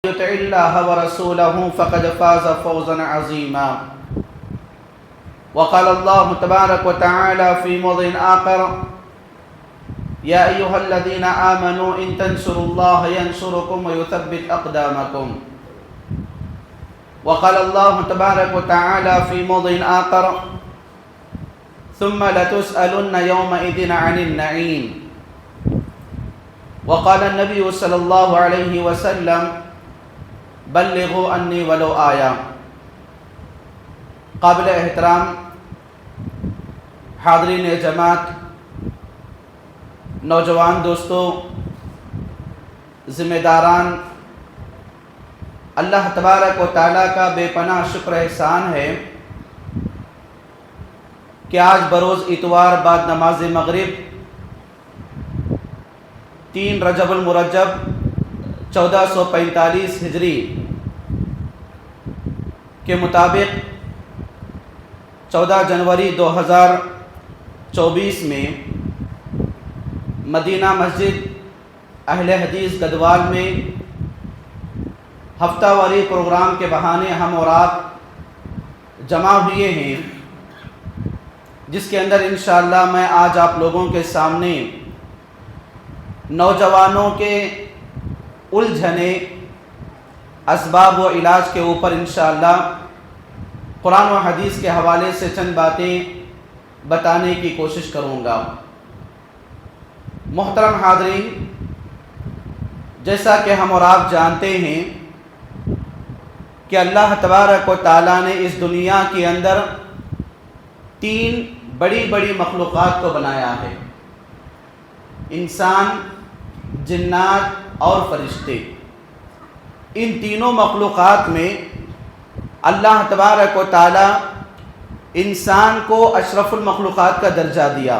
يطع الله ورسوله فقد فاز فوزا عظيما. وقال الله تبارك وتعالى في موضع آخر: يا أيها الذين آمنوا إن تنصروا الله ينصركم ويثبت أقدامكم. وقال الله تبارك وتعالى في موضع آخر: ثم لتسألن يومئذ عن النعيم. وقال النبي صلى الله عليه وسلم: بلغوا انی ولو آیا. قابل احترام حاضرین جماعت، نوجوان دوستوں، ذمہ داران، اللہ تبارک و تعالیٰ کا بے پناہ شکر احسان ہے کہ آج بروز اتوار بعد نماز مغرب 3 رجب المرجب 1445 ہجری کے مطابق 14 جنوری 2024 میں مدینہ مسجد اہل حدیث گدوال میں ہفتہ واری پروگرام کے بہانے ہم اور آپ جمع ہوئے ہیں، جس کے اندر انشاءاللہ میں آج آپ لوگوں کے سامنے نوجوانوں کے الجھنے، اسباب و علاج کے اوپر انشاءاللہ قرآن و حدیث کے حوالے سے چند باتیں بتانے کی کوشش کروں گا. محترم حاضرین، جیسا کہ ہم اور آپ جانتے ہیں کہ اللہ تبارک و تعالیٰ نے اس دنیا کے اندر 3 بڑی بڑی مخلوقات کو بنایا ہے: انسان، جنات اور فرشتے. ان تینوں مخلوقات میں اللہ تبارک و تعالی انسان کو اشرف المخلوقات کا درجہ دیا،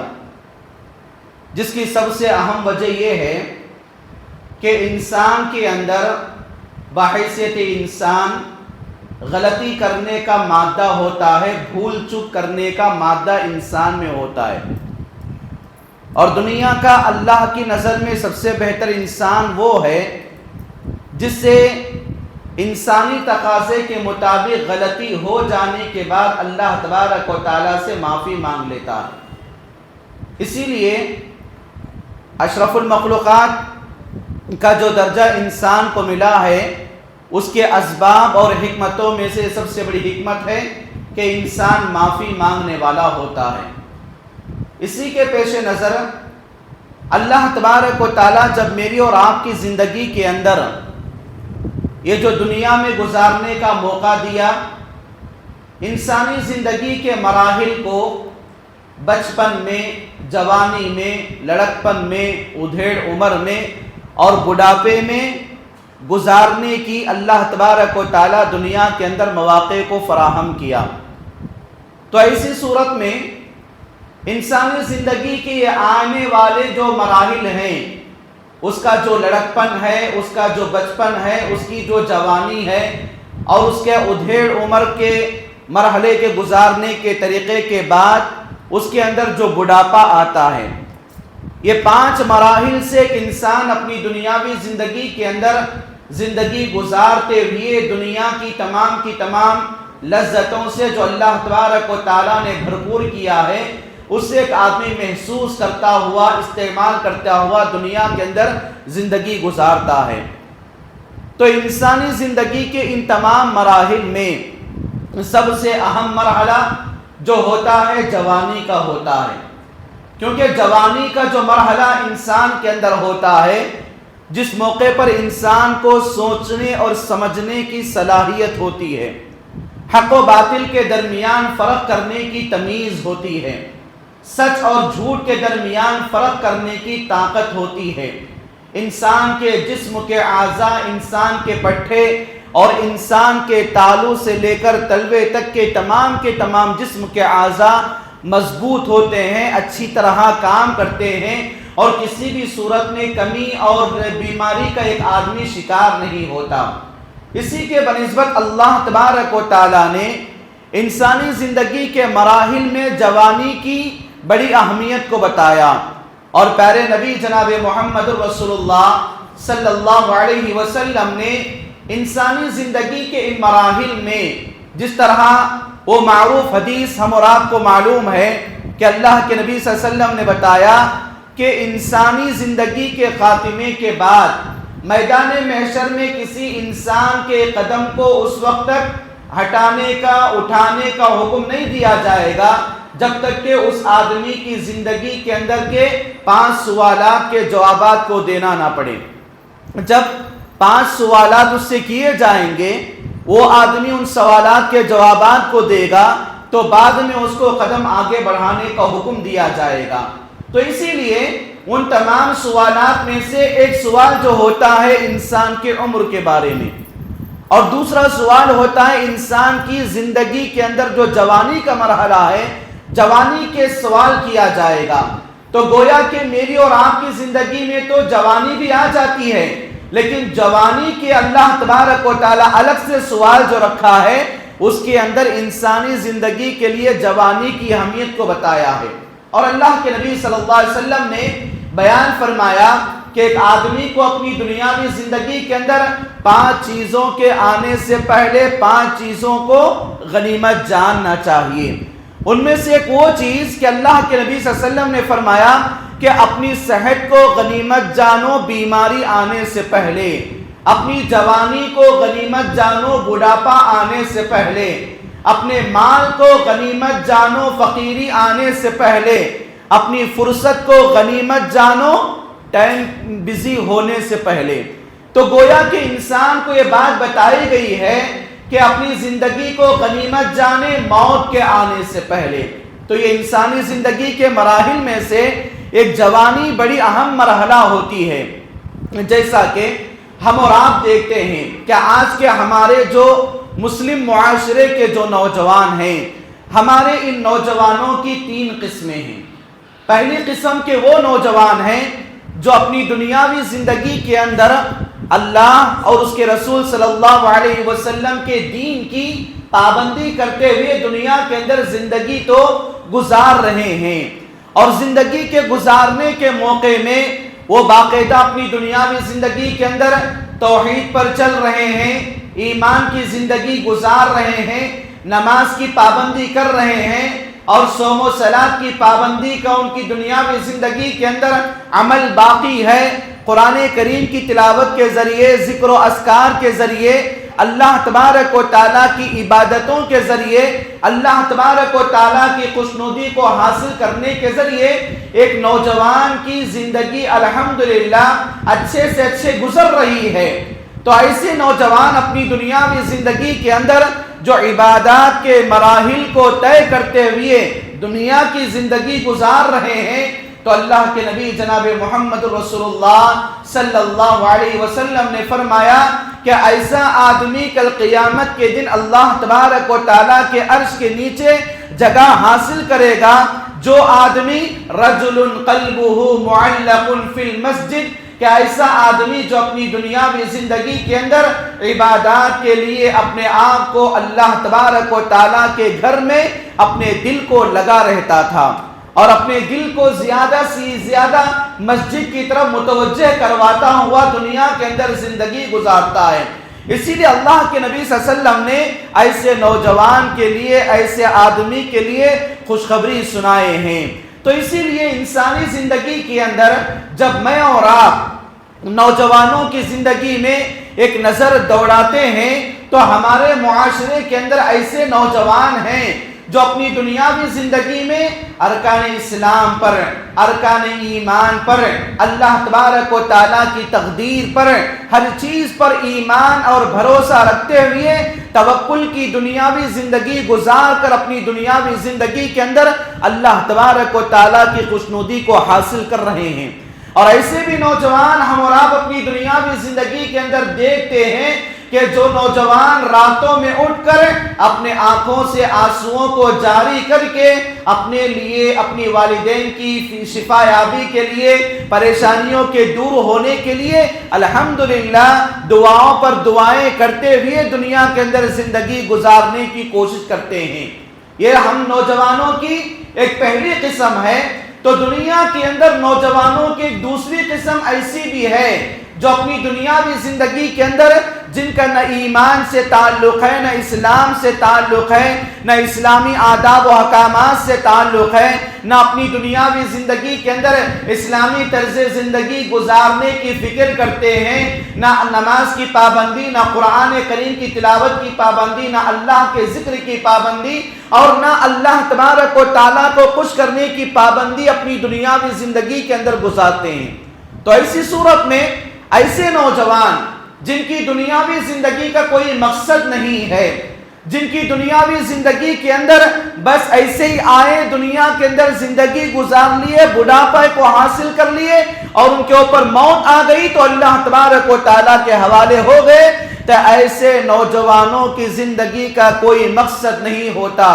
جس کی سب سے اہم وجہ یہ ہے کہ انسان کے اندر بحیثیت انسان غلطی کرنے کا مادہ ہوتا ہے، بھول چوک کرنے کا مادہ انسان میں ہوتا ہے. اور دنیا کا اللہ کی نظر میں سب سے بہتر انسان وہ ہے جس سے انسانی تقاضے کے مطابق غلطی ہو جانے کے بعد اللہ تبارک و تعالیٰ سے معافی مانگ لیتا ہے. اسی لیے اشرف المخلوقات کا جو درجہ انسان کو ملا ہے، اس کے اسباب اور حکمتوں میں سے سب سے بڑی حکمت ہے کہ انسان معافی مانگنے والا ہوتا ہے. اسی کے پیش نظر اللہ تبارک و تعالیٰ جب میری اور آپ کی زندگی کے اندر یہ جو دنیا میں گزارنے کا موقع دیا، انسانی زندگی کے مراحل کو بچپن میں، جوانی میں، لڑکپن میں، ادھیڑ عمر میں اور بڑھاپے میں گزارنے کی اللہ تبارک و تعالیٰ دنیا کے اندر مواقع کو فراہم کیا. تو ایسی صورت میں انسانی زندگی کے یہ آنے والے جو مراحل ہیں، اس کا جو لڑکپن ہے، اس کا جو بچپن ہے، اس کی جو جوانی ہے اور اس کے ادھیڑ عمر کے مرحلے کے گزارنے کے طریقے کے بعد اس کے اندر جو بڑھاپا آتا ہے، یہ 5 مراحل سے ایک انسان اپنی دنیاوی زندگی کے اندر زندگی گزارتے ہوئے دنیا کی تمام لذتوں سے جو اللہ تبارک و تعالیٰ نے بھرپور کیا ہے، اس سے ایک آدمی محسوس کرتا ہوا، استعمال کرتا ہوا دنیا کے اندر زندگی گزارتا ہے. تو انسانی زندگی کے ان تمام مراحل میں سب سے اہم مرحلہ جو ہوتا ہے جوانی کا ہوتا ہے، کیونکہ جوانی کا جو مرحلہ انسان کے اندر ہوتا ہے، جس موقع پر انسان کو سوچنے اور سمجھنے کی صلاحیت ہوتی ہے، حق و باطل کے درمیان فرق کرنے کی تمیز ہوتی ہے، سچ اور جھوٹ کے درمیان فرق کرنے کی طاقت ہوتی ہے. انسان کے جسم کے اعضاء، انسان کے پٹھے اور انسان کے تالو سے لے کر تلوے تک کے تمام جسم کے اعضاء مضبوط ہوتے ہیں، اچھی طرح کام کرتے ہیں اور کسی بھی صورت میں کمی اور بیماری کا ایک آدمی شکار نہیں ہوتا. اسی کے بنسبت اللہ تبارک و تعالیٰ نے انسانی زندگی کے مراحل میں جوانی کی بڑی اہمیت کو بتایا اور پیارے نبی جناب محمد رسول اللہ صلی اللہ علیہ وسلم نے انسانی زندگی کے ان مراحل میں جس طرح وہ معروف حدیث ہم اور آپ کو معلوم ہے کہ اللہ کے نبی صلی اللہ علیہ وسلم نے بتایا کہ انسانی زندگی کے خاتمے کے بعد میدان محشر میں کسی انسان کے قدم کو اس وقت تک ہٹانے کا اٹھانے کا حکم نہیں دیا جائے گا جب تک کہ اس آدمی کی زندگی کے اندر کے 5 سوالات کے جوابات کو دینا نہ پڑے۔ جب 5 سوالات اس سے کیے جائیں گے، وہ آدمی ان سوالات کے جوابات کو دے گا تو بعد میں اس کو قدم آگے بڑھانے کا حکم دیا جائے گا۔ تو اسی لیے ان تمام سوالات میں سے ایک سوال جو ہوتا ہے انسان کے عمر کے بارے میں، اور دوسرا سوال ہوتا ہے انسان کی زندگی کے اندر جو جوانی کا مرحلہ ہے، جوانی کے سوال کیا جائے گا۔ تو گویا کہ میری اور آپ کی زندگی میں تو جوانی بھی آ جاتی ہے، لیکن جوانی کے اللہ تبارک و تعالی الگ سے سوال جو رکھا ہے اس کے اندر انسانی زندگی کے لیے جوانی کی اہمیت کو بتایا ہے۔ اور اللہ کے نبی صلی اللہ علیہ وسلم نے بیان فرمایا کہ ایک آدمی کو اپنی دنیاوی زندگی کے اندر 5 چیزوں کے آنے سے پہلے 5 چیزوں کو غنیمت جاننا چاہیے۔ ان میں سے ایک وہ چیز کہ اللہ کے نبی صلی اللہ علیہ وسلم نے فرمایا کہ اپنی صحت کو غنیمت جانو بیماری آنے سے پہلے، اپنی جوانی کو غنیمت جانو بڑھاپا آنے سے پہلے، اپنے مال کو غنیمت جانو فقیری آنے سے پہلے، اپنی فرصت کو غنیمت جانو ٹائم بزی ہونے سے پہلے۔ تو گویا کہ انسان کو یہ بات بتائی گئی ہے کہ اپنی زندگی کو غنیمت جانے موت کے آنے سے پہلے۔ تو یہ انسانی زندگی کے مراحل میں سے ایک جوانی بڑی اہم مرحلہ ہوتی ہے۔ جیسا کہ ہم اور آپ دیکھتے ہیں کہ آج کے ہمارے جو مسلم معاشرے کے جو نوجوان ہیں، ہمارے ان نوجوانوں کی 3 قسمیں ہیں۔ پہلی قسم کے وہ نوجوان ہیں جو اپنی دنیاوی زندگی کے اندر اللہ اور اس کے رسول صلی اللہ علیہ وسلم کے دین کی پابندی کرتے ہوئے دنیا کے اندر زندگی تو گزار رہے ہیں، اور زندگی کے گزارنے کے موقع میں وہ باقاعدہ اپنی دنیاوی زندگی کے اندر توحید پر چل رہے ہیں، ایمان کی زندگی گزار رہے ہیں، نماز کی پابندی کر رہے ہیں، اور صوم و صلاۃ کی پابندی کا ان کی دنیاوی زندگی کے اندر عمل باقی ہے۔ قرآن کریم کی تلاوت کے ذریعے، ذکر و اذکار کے ذریعے، اللہ تبارک و تعالیٰ کی عبادتوں کے ذریعے، اللہ تبارک و تعالیٰ کی خوشنودی کو حاصل کرنے کے ذریعے ایک نوجوان کی زندگی الحمدللہ اچھے سے اچھے گزر رہی ہے۔ تو ایسے نوجوان اپنی دنیاوی زندگی کے اندر جو عبادات کے مراحل کو طے کرتے ہوئے دنیا کی زندگی گزار رہے ہیں، تو اللہ کے نبی جناب محمد رسول اللہ صلی اللہ علیہ وسلم نے فرمایا کہ ایسا آدمی کل قیامت کے دن اللہ تبارک و تعالیٰ کے عرش کے نیچے جگہ حاصل کرے گا جو آدمی رجل قلبہ معلق فی المسجد، کہ ایسا آدمی جو اپنی دنیاوی زندگی کے اندر عبادات کے لیے اپنے آپ کو اللہ تبارک و تعالیٰ کے گھر میں اپنے دل کو لگا رہتا تھا، اور اپنے دل کو زیادہ سے زیادہ مسجد کی طرف متوجہ کرواتا ہوا دنیا کے اندر زندگی گزارتا ہے۔ اسی لیے اللہ کے نبی صلی اللہ علیہ وسلم نے ایسے نوجوان کے لیے، ایسے آدمی کے لیے خوشخبری سنائے ہیں۔ تو اسی لیے انسانی زندگی کے اندر جب میں اور آپ نوجوانوں کی زندگی میں ایک نظر دوڑاتے ہیں تو ہمارے معاشرے کے اندر ایسے نوجوان ہیں جو اپنی دنیاوی زندگی میں ارکان اسلام پر، ارکان ایمان پر، اللہ تبارک و تعالیٰ کی تقدیر پر، ہر چیز پر ایمان اور بھروسہ رکھتے ہوئے توکل کی دنیاوی زندگی گزار کر اپنی دنیاوی زندگی کے اندر اللہ تبارک و تعالیٰ کی خوشنودی کو حاصل کر رہے ہیں۔ اور ایسے بھی نوجوان ہم اور آپ اپنی دنیاوی زندگی کے اندر دیکھتے ہیں کہ جو نوجوان راتوں میں اٹھ کر اپنے آنکھوں سے آنسوؤں کو جاری کر کے اپنے لیے، اپنی والدین کی شفا یابی کے لیے، پریشانیوں کے دور ہونے کے لیے الحمدللہ دعاؤں پر دعائیں کرتے ہوئے دنیا کے اندر زندگی گزارنے کی کوشش کرتے ہیں، یہ ہم نوجوانوں کی ایک پہلی قسم ہے۔ تو دنیا کے اندر نوجوانوں کی ایک دوسری قسم ایسی بھی ہے جو اپنی دنیاوی زندگی کے اندر جن کا نہ ایمان سے تعلق ہے، نہ اسلام سے تعلق ہے، نہ اسلامی آداب و احکامات سے تعلق ہے، نہ اپنی دنیاوی زندگی کے اندر اسلامی طرز زندگی گزارنے کی فکر کرتے ہیں، نہ نماز کی پابندی، نہ قرآن کریم کی تلاوت کی پابندی، نہ اللہ کے ذکر کی پابندی، اور نہ اللہ تبارک و تعالیٰ کو خوش کرنے کی پابندی اپنی دنیاوی زندگی کے اندر گزارتے ہیں، تو ایسی صورت میں ایسے نوجوان جن کی دنیاوی زندگی کا کوئی مقصد نہیں ہے، جن کی دنیاوی زندگی کے اندر بس ایسے ہی آئے، دنیا کے اندر زندگی گزار لیے، بڑھاپے کو حاصل کر لیے اور ان کے اوپر موت آ گئی تو اللہ تبارک و تعالیٰ کے حوالے ہو گئے، تو ایسے نوجوانوں کی زندگی کا کوئی مقصد نہیں ہوتا۔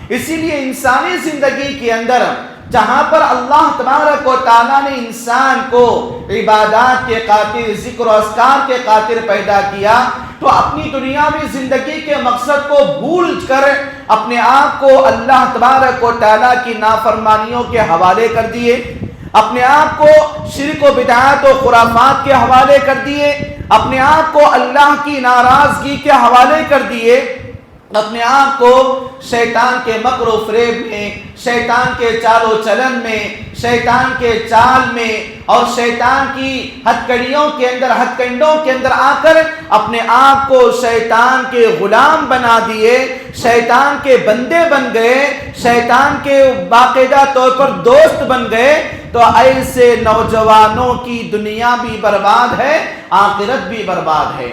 اسی لیے انسانی زندگی کے اندر جہاں پر اللہ تبارک و تعالیٰ نے انسان کو عبادات کے خاطر، ذکر و اذکار کے خاطر پیدا کیا، تو اپنی دنیاوی زندگی کے مقصد کو بھول کر اپنے آپ کو اللہ تبارک و تعالیٰ کی نافرمانیوں کے حوالے کر دیے، اپنے آپ کو شرک و بدعات و خرافات کے حوالے کر دیے، اپنے آپ کو اللہ کی ناراضگی کے حوالے کر دیے، اپنے آپ کو شیطان کے مکر و فریب میں، شیطان کے چال و چلن میں، شیطان کے چال میں اور شیطان کی ہتکڑیوں کے اندر، ہتکنڈوں کے اندر آ کر اپنے آپ کو شیطان کے غلام بنا دیے، شیطان کے بندے بن گئے، شیطان کے باقاعدہ طور پر دوست بن گئے، تو ایسے نوجوانوں کی دنیا بھی برباد ہے، آخرت بھی برباد ہے۔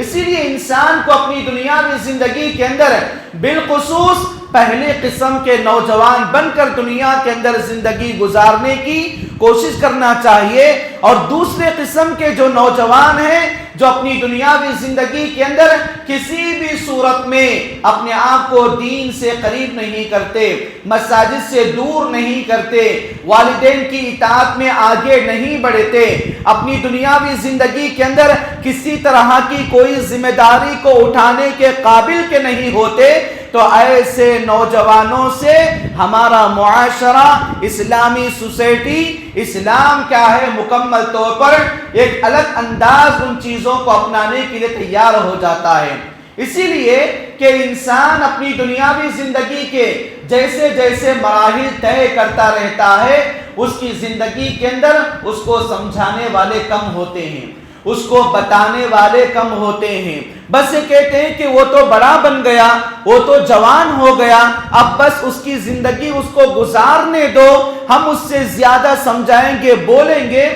اسی لیے انسان کو اپنی دنیاوی زندگی کے اندر بالخصوص پہلے قسم کے نوجوان بن کر دنیا کے اندر زندگی گزارنے کی کوشش کرنا چاہیے، اور دوسرے قسم کے جو نوجوان ہیں جو اپنی دنیاوی زندگی کے اندر کسی بھی صورت میں اپنے آپ کو دین سے قریب نہیں کرتے، مساجد سے دور نہیں کرتے، والدین کی اطاعت میں آگے نہیں بڑھتے، اپنی دنیاوی زندگی کے اندر کسی طرح کی کوئی ذمہ داری کو اٹھانے کے قابل کے نہیں ہوتے، تو ایسے نوجوانوں سے ہمارا معاشرہ، اسلامی سوسائٹی، اسلام کیا ہے، مکمل طور پر ایک الگ انداز ان چیزوں کو اپنانے کے لیے تیار ہو جاتا ہے۔ اسی لیے کہ انسان اپنی دنیاوی زندگی کے جیسے جیسے مراحل طے کرتا رہتا ہے، اس کی زندگی کے اندر اس کو سمجھانے والے کم ہوتے ہیں، اس کو بتانے والے کم ہوتے ہیں، بس یہ کہتے ہیں کہ وہ تو بڑا بن گیا، وہ تو جوان ہو گیا، اب بس اس کی زندگی اس کو گزارنے دو، ہم اس سے زیادہ سمجھائیں گے، بولیں گے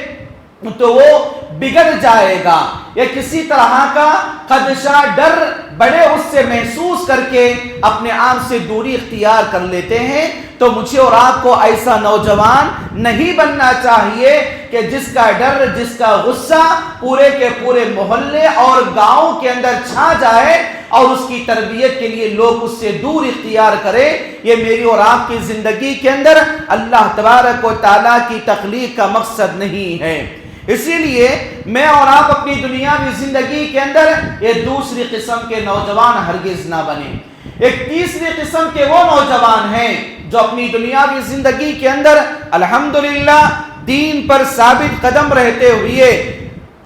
تو وہ بگڑ جائے گا، یا کسی طرح کا خدشہ، ڈر بڑے اس سے محسوس کر کے اپنے آپ سے دوری اختیار کر لیتے ہیں۔ تو مجھے اور آپ کو ایسا نوجوان نہیں بننا چاہیے کہ جس کا ڈر، جس کا غصہ پورے کے پورے محلے اور گاؤں کے اندر چھا جائے اور اس کی تربیت کے لیے لوگ اس سے دور اختیار کریں۔ یہ میری اور آپ کی زندگی کے اندر اللہ تبارک و تعالیٰ کی تخلیق کا مقصد نہیں ہے۔ اسی لیے میں اور آپ اپنی دنیاوی زندگی کے اندر یہ دوسری قسم کے نوجوان ہرگز نہ بنیں۔ ایک تیسری قسم کے وہ نوجوان ہیں جو اپنی دنیاوی زندگی کے اندر الحمدللہ دین پر ثابت قدم رہتے ہوئے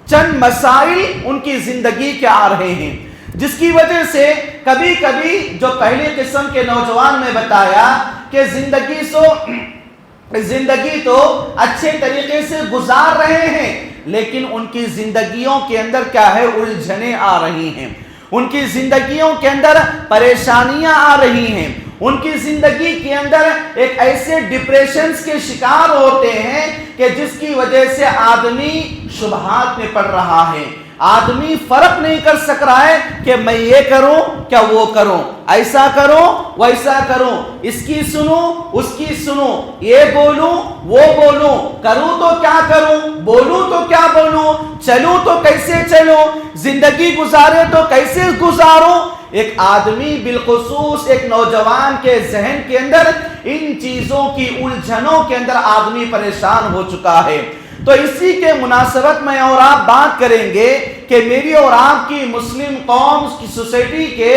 چند مسائل ان کی زندگی کے آ رہے ہیں، جس کی وجہ سے کبھی کبھی جو پہلے قسم کے نوجوان میں بتایا کہ زندگی تو اچھے طریقے سے گزار رہے ہیں، لیکن ان کی زندگیوں کے اندر کیا ہے، الجھنیں آ رہی ہیں، ان کی زندگیوں کے اندر پریشانیاں آ رہی ہیں، ان کی زندگی کے اندر ایک ایسے ڈپریشنز کے شکار ہوتے ہیں کہ جس کی وجہ سے آدمی شبہات میں پڑ رہا ہے، آدمی فرق نہیں کر سک رہا ہے کہ میں یہ کروں کیا وہ کروں، ایسا کروں ویسا کروں، اس کی سنوں اس کی سنوں، یہ بولوں وہ بولوں، کروں تو کیا کروں، بولوں تو کیا بولوں، چلوں تو کیسے چلوں، زندگی گزارے تو کیسے گزاروں۔ ایک آدمی بالخصوص ایک نوجوان کے ذہن کے اندر ان چیزوں کی الجھنوں کے اندر آدمی پریشان ہو چکا ہے۔ تو اسی کے مناسبت میں اور آپ بات کریں گے کہ میری اور آپ کی مسلم قوم کی سوسائٹی کے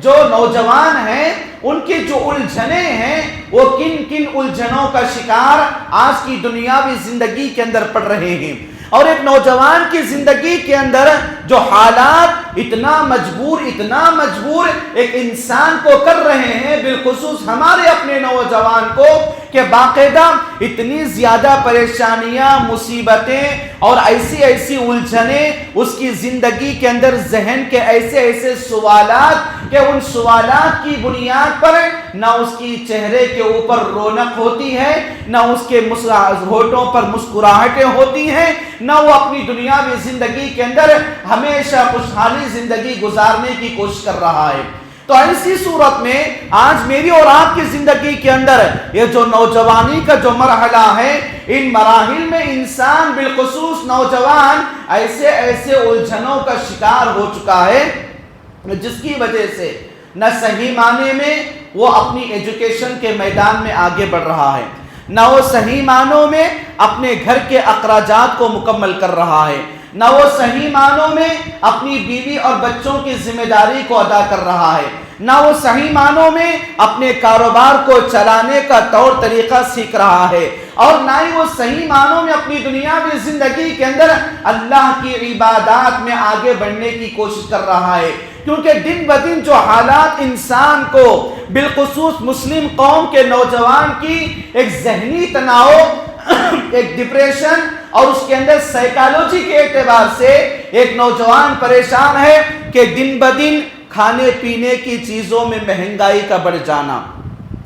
جو نوجوان ہیں ان کی جو الجھنیں ہیں وہ کن کن الجھنوں کا شکار آج کی دنیاوی زندگی کے اندر پڑ رہے ہیں، اور ایک نوجوان کی زندگی کے اندر جو حالات اتنا مجبور ایک انسان کو کر رہے ہیں، بالخصوص ہمارے اپنے نوجوان کو، کہ باقاعدہ اتنی زیادہ پریشانیاں، مصیبتیں اور ایسی الجھنیں اس کی زندگی کے اندر، ذہن کے ایسے سوالات کہ ان سوالات کی بنیاد پر نہ اس کی چہرے کے اوپر رونق ہوتی ہے، نہ اس کے ہونٹوں پر مسکراہٹیں ہوتی ہیں، نہ وہ اپنی دنیاوی زندگی کے اندر ہمیشہ خوشحالی زندگی گزارنے کی کوشش کر رہا ہے۔ تو ایسی صورت میں آج میری اور آپ کی زندگی کے اندر یہ جو نوجوانی کا جو مرحلہ ہے، ان مراحل میں انسان بالخصوص نوجوان ایسے الجھنوں کا شکار ہو چکا ہے جس کی وجہ سے نہ صحیح معنی میں وہ اپنی ایجوکیشن کے میدان میں آگے بڑھ رہا ہے، نہ وہ صحیح معنوں میں اپنے گھر کے اخراجات کو مکمل کر رہا ہے، نہ وہ صحیح معنوں میں اپنی بیوی اور بچوں کی ذمہ داری کو ادا کر رہا ہے، نہ وہ صحیح معنوں میں اپنے کاروبار کو چلانے کا طور طریقہ سیکھ رہا ہے، اور نہ ہی وہ صحیح معنوں میں اپنی دنیاوی زندگی کے اندر اللہ کی عبادات میں آگے بڑھنے کی کوشش کر رہا ہے۔ کیونکہ دن بدن جو حالات انسان کو، بالخصوص مسلم قوم کے نوجوان کی ایک ذہنی تناؤ، ایک ڈپریشن، اور اس کے اندر سائیکالوجی کے اعتبار سے ایک نوجوان پریشان ہے کہ دن بدن کھانے پینے کی چیزوں میں مہنگائی کا بڑھ جانا،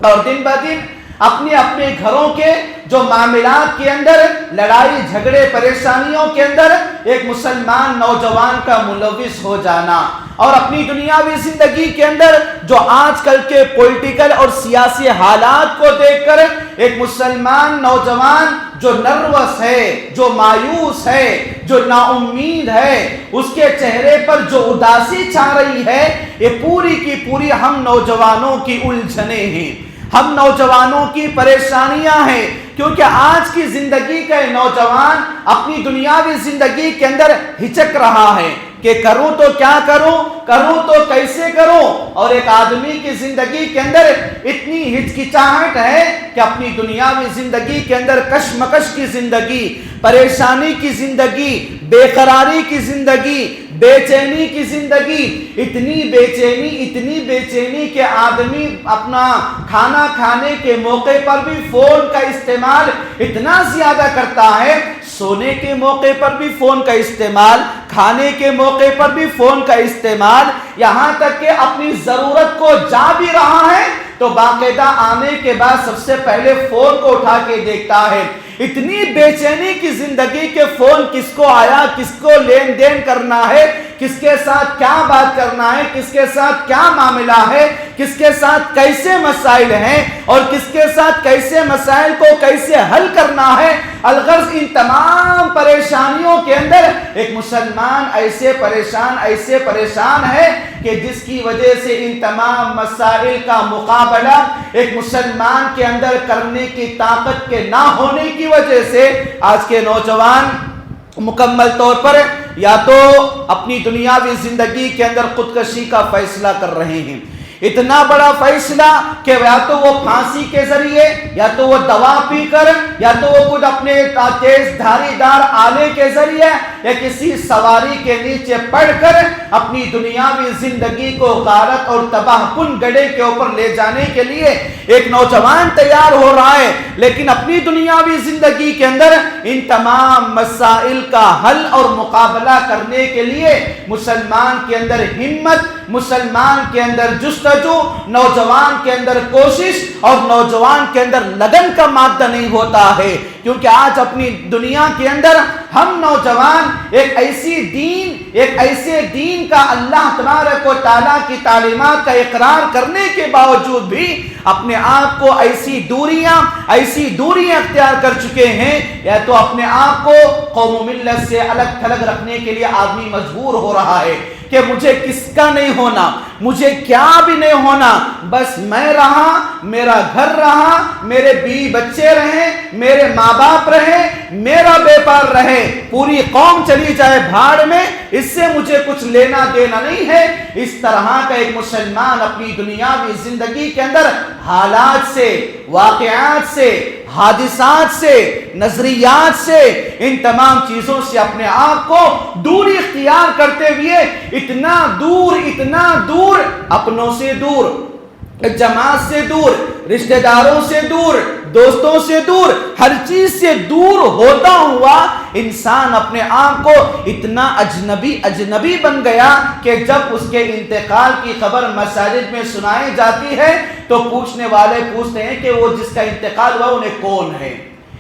اور دن بدن اپنے گھروں کے جو معاملات کے اندر لڑائی جھگڑے پریشانیوں کے اندر ایک مسلمان نوجوان کا ملوث ہو جانا، اور اپنی دنیاوی زندگی کے اندر جو آج کل کے پولیٹیکل اور سیاسی حالات کو دیکھ کر ایک مسلمان نوجوان جو نروس ہے، جو مایوس ہے، جو نا امید ہے، اس کے چہرے پر جو اداسی چھا رہی ہے، یہ پوری کی پوری ہم نوجوانوں کی الجھنیں ہیں، ہم نوجوانوں کی پریشانیاں ہیں۔ کیونکہ آج کی زندگی کا نوجوان اپنی دنیاوی زندگی کے اندر ہچک رہا ہے کہ کروں تو کیا کروں تو کیسے کروں، اور ایک آدمی کی زندگی کے اندر اتنی ہچکچاہٹ ہے کہ اپنی دنیاوی زندگی کے اندر کشمکش کی زندگی، پریشانی کی زندگی، بے قراری کی زندگی، بے چینی کی زندگی، اتنی بے چینی کہ آدمی اپنا کھانا کھانے کے موقع پر بھی فون کا استعمال اتنا زیادہ کرتا ہے، سونے کے موقع پر بھی فون کا استعمال، کھانے کے موقع پر بھی فون کا استعمال، یہاں تک کہ اپنی ضرورت کو جا بھی رہا ہے تو باقاعدہ آنے کے بعد سب سے پہلے فون کو اٹھا کے دیکھتا ہے۔ اتنی بے چینی کی زندگی کے فون کس کو آیا، کس کو لین دین کرنا ہے، کس کے ساتھ کیا بات کرنا ہے، کس کے ساتھ کیا معاملہ ہے، کس کے ساتھ کیسے مسائل ہیں، اور کس کے ساتھ کیسے مسائل کو کیسے حل کرنا ہے۔ الغرض ان تمام پریشانیوں کے اندر ایک مسلمان ایسے پریشان ہے کہ جس کی وجہ سے ان تمام مسائل کا مقابلہ ایک مسلمان کے اندر کرنے کی طاقت کے نہ ہونے کی وجہ سے آج کے نوجوان مکمل طور پر یا تو اپنی دنیاوی زندگی کے اندر خودکشی کا فیصلہ کر رہے ہیں، اتنا بڑا فیصلہ کہ یا تو وہ پھانسی کے ذریعے، یا تو وہ دوا پی کر، یا تو وہ خود اپنے تیز دھاری دار آلے کے ذریعے یا کسی سواری کے نیچے پڑھ کر اپنی دنیاوی زندگی کو غارت اور تباہ کن گڑھے کے اوپر لے جانے کے لیے ایک نوجوان تیار ہو رہا ہے۔ لیکن اپنی دنیاوی زندگی کے اندر ان تمام مسائل کا حل اور مقابلہ کرنے کے لیے مسلمان کے اندر ہمت، مسلمان کے اندر جستجو، نوجوان کے اندر کوشش اور نوجوان کے اندر لگن کا مادہ نہیں ہوتا ہے۔ کیونکہ آج اپنی دنیا کے اندر ہم نوجوان ایک ایسے دین کا اللہ تبارک و تعالیٰ کی تعلیمات کا اقرار کرنے کے باوجود بھی اپنے آپ کو ایسی دوریاں اختیار کر چکے ہیں، یا تو اپنے آپ کو قوم و ملت سے الگ تھلگ رکھنے کے لیے آدمی مجبور ہو رہا ہے کہ مجھے کس کا نہیں ہونا، مجھے کیا بھی نہیں ہونا، بس میں رہا، میرا گھر رہا، میرے بیوی بچے رہیں، میرے ماں باپ رہیں، میرا بیپار رہے، پوری قوم چلی جائے بھاڑ میں، اس سے مجھے کچھ لینا دینا نہیں ہے۔ اس طرح کا ایک مسلمان اپنی دنیاوی زندگی کے اندر حالات سے، واقعات سے، حادثات سے، نظریات سے، ان تمام چیزوں سے اپنے آپ کو دوری اختیار کرتے ہوئے اتنا دور اپنوں سے دور، جماعت سے دور، رشتہ داروں سے دور، دوستوں سے دور، ہر چیز سے دور ہوتا ہوا انسان اپنے آپ کو اتنا اجنبی بن گیا کہ جب اس کے انتقال کی خبر مساجد میں سنائی جاتی ہے تو پوچھنے والے پوچھتے ہیں کہ وہ جس کا انتقال ہوا انہیں کون ہے؟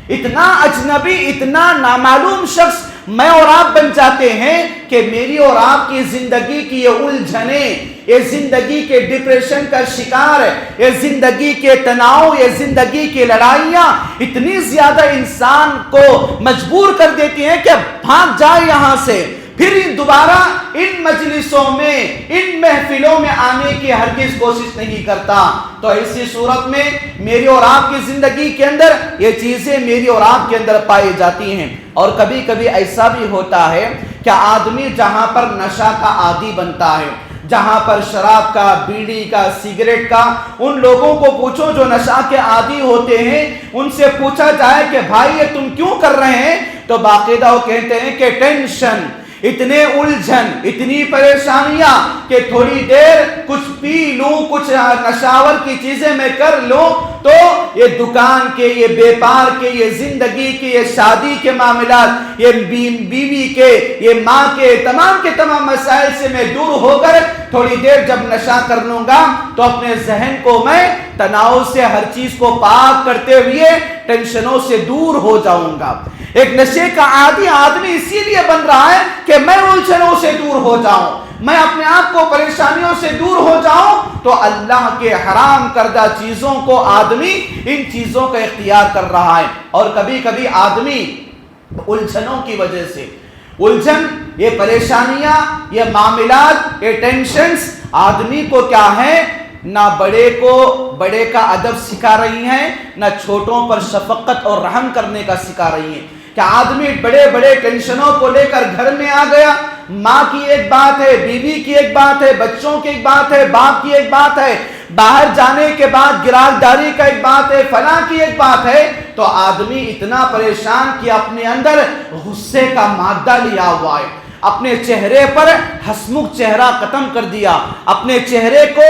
اتنا اجنبی، اتنا نامعلوم شخص میں اور آپ بن جاتے ہیں کہ میری اور آپ کی زندگی کی یہ الجھنیں، یہ زندگی کے ڈپریشن کا شکار، یہ زندگی کے تناؤ، یہ زندگی کی لڑائیاں اتنی زیادہ انسان کو مجبور کر دیتی ہیں کہ بھاگ جائے یہاں سے، پھر دوبارہ ان مجلسوں میں، ان محفلوں میں آنے کی ہرگز کوشش نہیں کرتا۔ تو اسی صورت میں میری اور آپ کی زندگی کے اندر یہ چیزیں میری اور آپ کے اندر پائی جاتی ہیں۔ اور کبھی کبھی ایسا بھی ہوتا ہے کہ آدمی جہاں پر نشہ کا عادی بنتا ہے، جہاں پر شراب کا، بیڑی کا، سگریٹ کا، ان لوگوں کو پوچھو جو نشہ کے عادی ہوتے ہیں، ان سے پوچھا جائے کہ بھائی یہ تم کیوں کر رہے ہیں، تو باقاعدہ وہ کہتے ہیں کہ ٹینشن، اتنے الجھن، اتنی پریشانیاں کہ تھوڑی دیر کچھ پی لوں، کچھ نشاور کی چیزیں میں کر لوں تو یہ دکان کے، یہ بیپار کے، یہ زندگی کے، یہ شادی کے معاملات، یہ بیوی کے، یہ ماں کے تمام مسائل سے میں دور ہو کر تھوڑی دیر جب نشہ کر لوں گا تو اپنے ذہن کو میں تناؤ سے، ہر چیز کو پاک کرتے ہوئے ٹینشنوں سے دور ہو جاؤں گا۔ ایک نشے کا عادی آدمی اسی لیے بن رہا ہے کہ میں الجھنوں سے دور ہو جاؤں، میں اپنے آپ کو پریشانیوں سے دور ہو جاؤں، تو اللہ کے حرام کردہ چیزوں کو آدمی ان چیزوں کا اختیار کر رہا ہے۔ اور کبھی کبھی آدمی الجھنوں کی وجہ سے، الجھن، یہ پریشانیاں، یہ معاملات، یہ ٹینشنز آدمی کو کیا ہے، نہ بڑے کا ادب سکھا رہی ہیں، نہ چھوٹوں پر شفقت اور رحم کرنے کا سکھا رہی ہیں۔ کہ آدمی بڑے ٹینشنوں کو لے کر گھر میں آ گیا، ماں کی ایک بات ہے، بیوی کی ایک بات ہے، بچوں کی ایک بات ہے، باپ کی ایک بات ہے، باہر جانے کے بعد گراہکداری کا ایک بات ہے، فلاں کی ایک بات ہے، تو آدمی اتنا پریشان کہ اپنے اندر غصے کا مادہ لیا ہوا ہے، اپنے چہرے پر ہسمکھ چہرہ ختم کر دیا، اپنے چہرے کو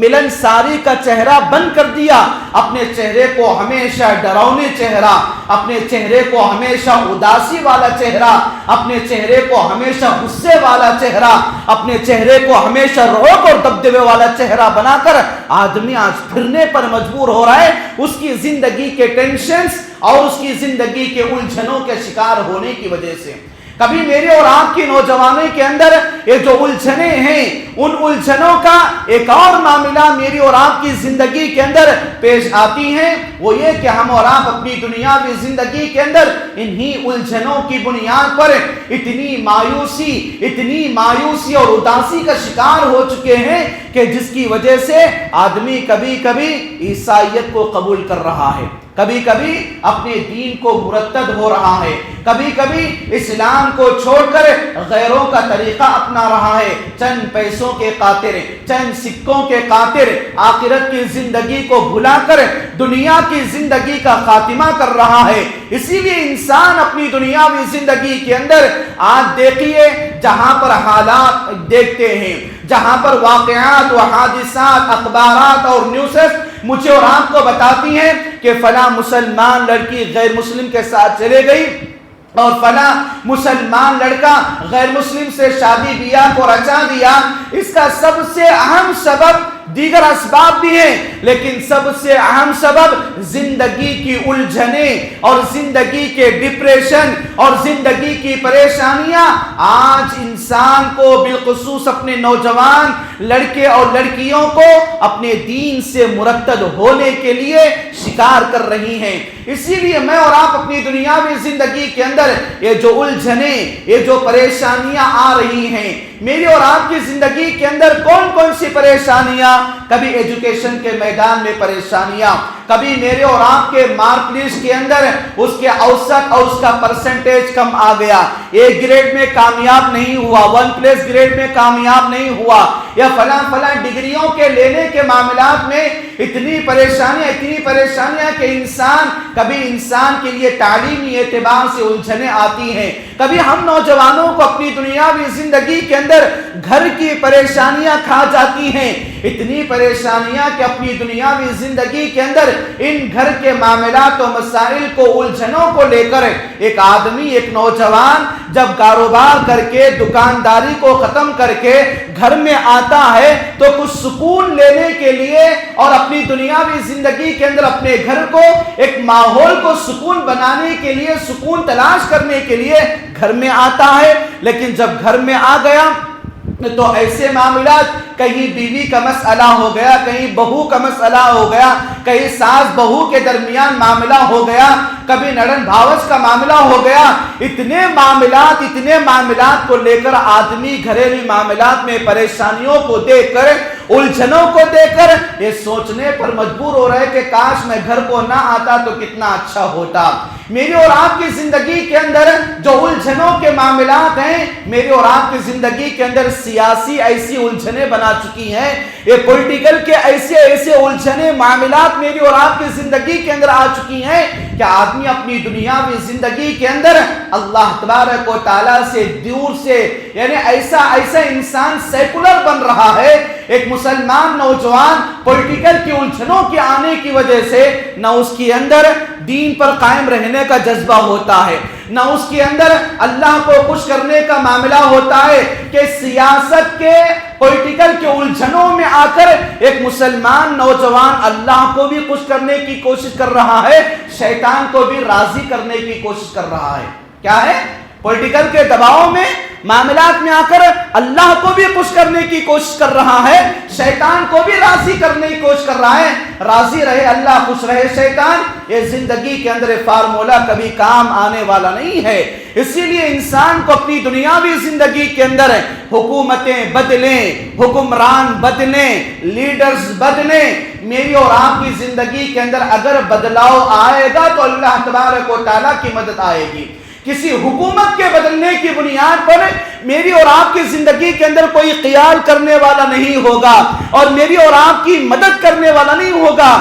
ملن ساری کا چہرہ بند کر دیا، اپنے چہرے کو ہمیشہ ڈراؤنے چہرہ، اپنے چہرے کو ہمیشہ اداسی والا چہرہ، اپنے چہرے کو ہمیشہ غصے والا چہرہ، اپنے چہرے کو ہمیشہ روک اور دبدبے والا چہرہ بنا کر آدمی آج پھرنے پر مجبور ہو رہا ہے، اس کی زندگی کے ٹینشنز اور اس کی زندگی کے الجھنوں کے شکار ہونے کی وجہ سے۔ کبھی میرے اور آپ کی نوجوانی کے اندر یہ جو الجھنیں ہیں، ان الجھنوں کا ایک اور معاملہ میری اور آپ کی زندگی کے اندر پیش آتی ہیں، وہ یہ کہ ہم اور آپ اپنی دنیاوی زندگی کے اندر انہی الجھنوں کی بنیاد پر اتنی مایوسی اور اداسی کا شکار ہو چکے ہیں کہ جس کی وجہ سے آدمی کبھی کبھی عیسائیت کو قبول کر رہا ہے، کبھی کبھی اپنے دین کو مرتد ہو رہا ہے، کبھی کبھی اسلام کو چھوڑ کر غیروں کا طریقہ اپنا رہا ہے، چند پیسوں کے خاطر، چند سکوں کے خاطر آخرت کی زندگی کو بھلا کر دنیا کی زندگی کا خاتمہ کر رہا ہے۔ اسی لیے انسان اپنی دنیاوی زندگی کے اندر آج دیکھیے جہاں پر حالات دیکھتے ہیں، جہاں پر واقعات و حادثات، اخبارات اور نیوزز مجھے اور آپ کو بتاتی ہیں کہ فلاں مسلمان لڑکی غیر مسلم کے ساتھ چلے گئی اور فلاں مسلمان لڑکا غیر مسلم سے شادی بیاہ کو رچا دیا، اس کا سب سے اہم سبب، دیگر اسباب بھی ہیں لیکن سب سے اہم سبب زندگی کی الجھنیں اور زندگی کے ڈپریشن اور زندگی کی پریشانیاں آج انسان کو، بالخصوص اپنے نوجوان لڑکے اور لڑکیوں کو اپنے دین سے مرتد ہونے کے لیے شکار کر رہی ہیں۔ اسی لیے میں اور آپ اپنی دنیاوی زندگی کے اندر یہ جو الجھنیں، یہ جو پریشانیاں آ رہی ہیں، میری اور آپ کی زندگی کے اندر کون کون سی پریشانیاں، کبھی ایجوکیشن کے میدان میں پریشانیاں، کبھی میرے اور آپ کے مارک لسٹ کے اندر اس کے اوسط اور اس کا پرسنٹیج کم آ گیا، ایک گریڈ میں کامیاب نہیں ہوا، 1+ گریڈ میں کامیاب نہیں ہوا، یا فلاں ڈگریوں کے لینے کے معاملات میں اتنی پریشانیاں کہ انسان کے لیے تعلیمی اعتبار سے الجھنیں آتی ہیں. کبھی ہم نوجوانوں کو اپنی دنیاوی زندگی کے اندر گھر کی پریشانیاں کھا جاتی ہیں. اتنی پریشانیاں کہ اپنی دنیاوی زندگی کے اندر ان گھر کے معاملات و مسائل کو الجھنوں کو لے کر ایک آدمی ایک نوجوان جب کاروبار کر کے دکانداری کو ختم کر کے گھر میں آتا ہے تو کچھ سکون لینے کے لیے اور اپنی دنیاوی زندگی کے اندر اپنے گھر کو ایک ماحول کو سکون بنانے کے لیے سکون تلاش کرنے کے لیے گھر میں آتا ہے. لیکن جب گھر میں آ گیا تو ایسے معاملات کہیں بیوی کا مسئلہ ہو گیا, کہیں بہو کا مسئلہ ہو گیا, کہیں ساس بہو کے درمیان معاملہ ہو گیا, کبھی نڑن بھاوس کا معاملہ ہو گیا. اتنے معاملات کو لے کر آدمی گھریلو معاملات میں پریشانیوں کو دیکھ کر الجھنوں کو دیکھ کر یہ سوچنے پر مجبور ہو رہے کہ کاش میں گھر کو نہ آتا تو کتنا اچھا ہوتا. میری اور آپ کی زندگی کے اندر جو الجھنوں کے معاملات ہیں, میری اور آپ کی زندگی کے اندر سیاسی ایسی الجھنیں بنا چکی ہیں, یہ پولیٹیکل کے ایسے الجھنے معاملات میری اور آپ کی زندگی کے اندر آ چکی ہیں کہ آدمی اپنی دنیاوی زندگی کے اندر اللہ تبارک و تعالیٰ سے دور سے یعنی ایسا انسان سیکولر بن رہا ہے. ایک مسلمان نوجوان پولیٹیکل کی الجھنوں کے آنے کی وجہ سے نہ اس کے اندر دین پر قائم رہنے کا جذبہ ہوتا ہے, نہ اس کے اندر اللہ کو خوش کرنے کا معاملہ ہوتا ہے کہ سیاست کے پولیٹیکل کے الجھنوں میں آ کر ایک مسلمان نوجوان اللہ کو بھی خوش کرنے کی کوشش کر رہا ہے, شیطان کو بھی راضی کرنے کی کوشش کر رہا ہے. کیا ہے؟ پولیٹیکل کے دباؤ میں معاملات میں آ کر اللہ کو بھی خوش کرنے کی کوشش کر رہا ہے, شیطان کو بھی راضی کرنے کی کوشش کر رہا ہے. راضی رہے اللہ, خوش رہے شیطان, یہ زندگی کے اندر فارمولہ کبھی کام آنے والا نہیں ہے. اسی لیے انسان کو اپنی دنیاوی زندگی کے اندر حکومتیں بدلیں, حکمران بدلیں, لیڈرز بدلیں, میری اور آپ کی زندگی کے اندر اگر بدلاؤ آئے گا تو اللہ تبارک و تعالیٰ کی مدد آئے گی. کسی حکومت کے بدلنے کی بنیاد پر میری اور آپ کی زندگی کے اندر کوئی خیال کرنے والا نہیں ہوگا اور میری اور آپ کی مدد کرنے والا نہیں ہوگا.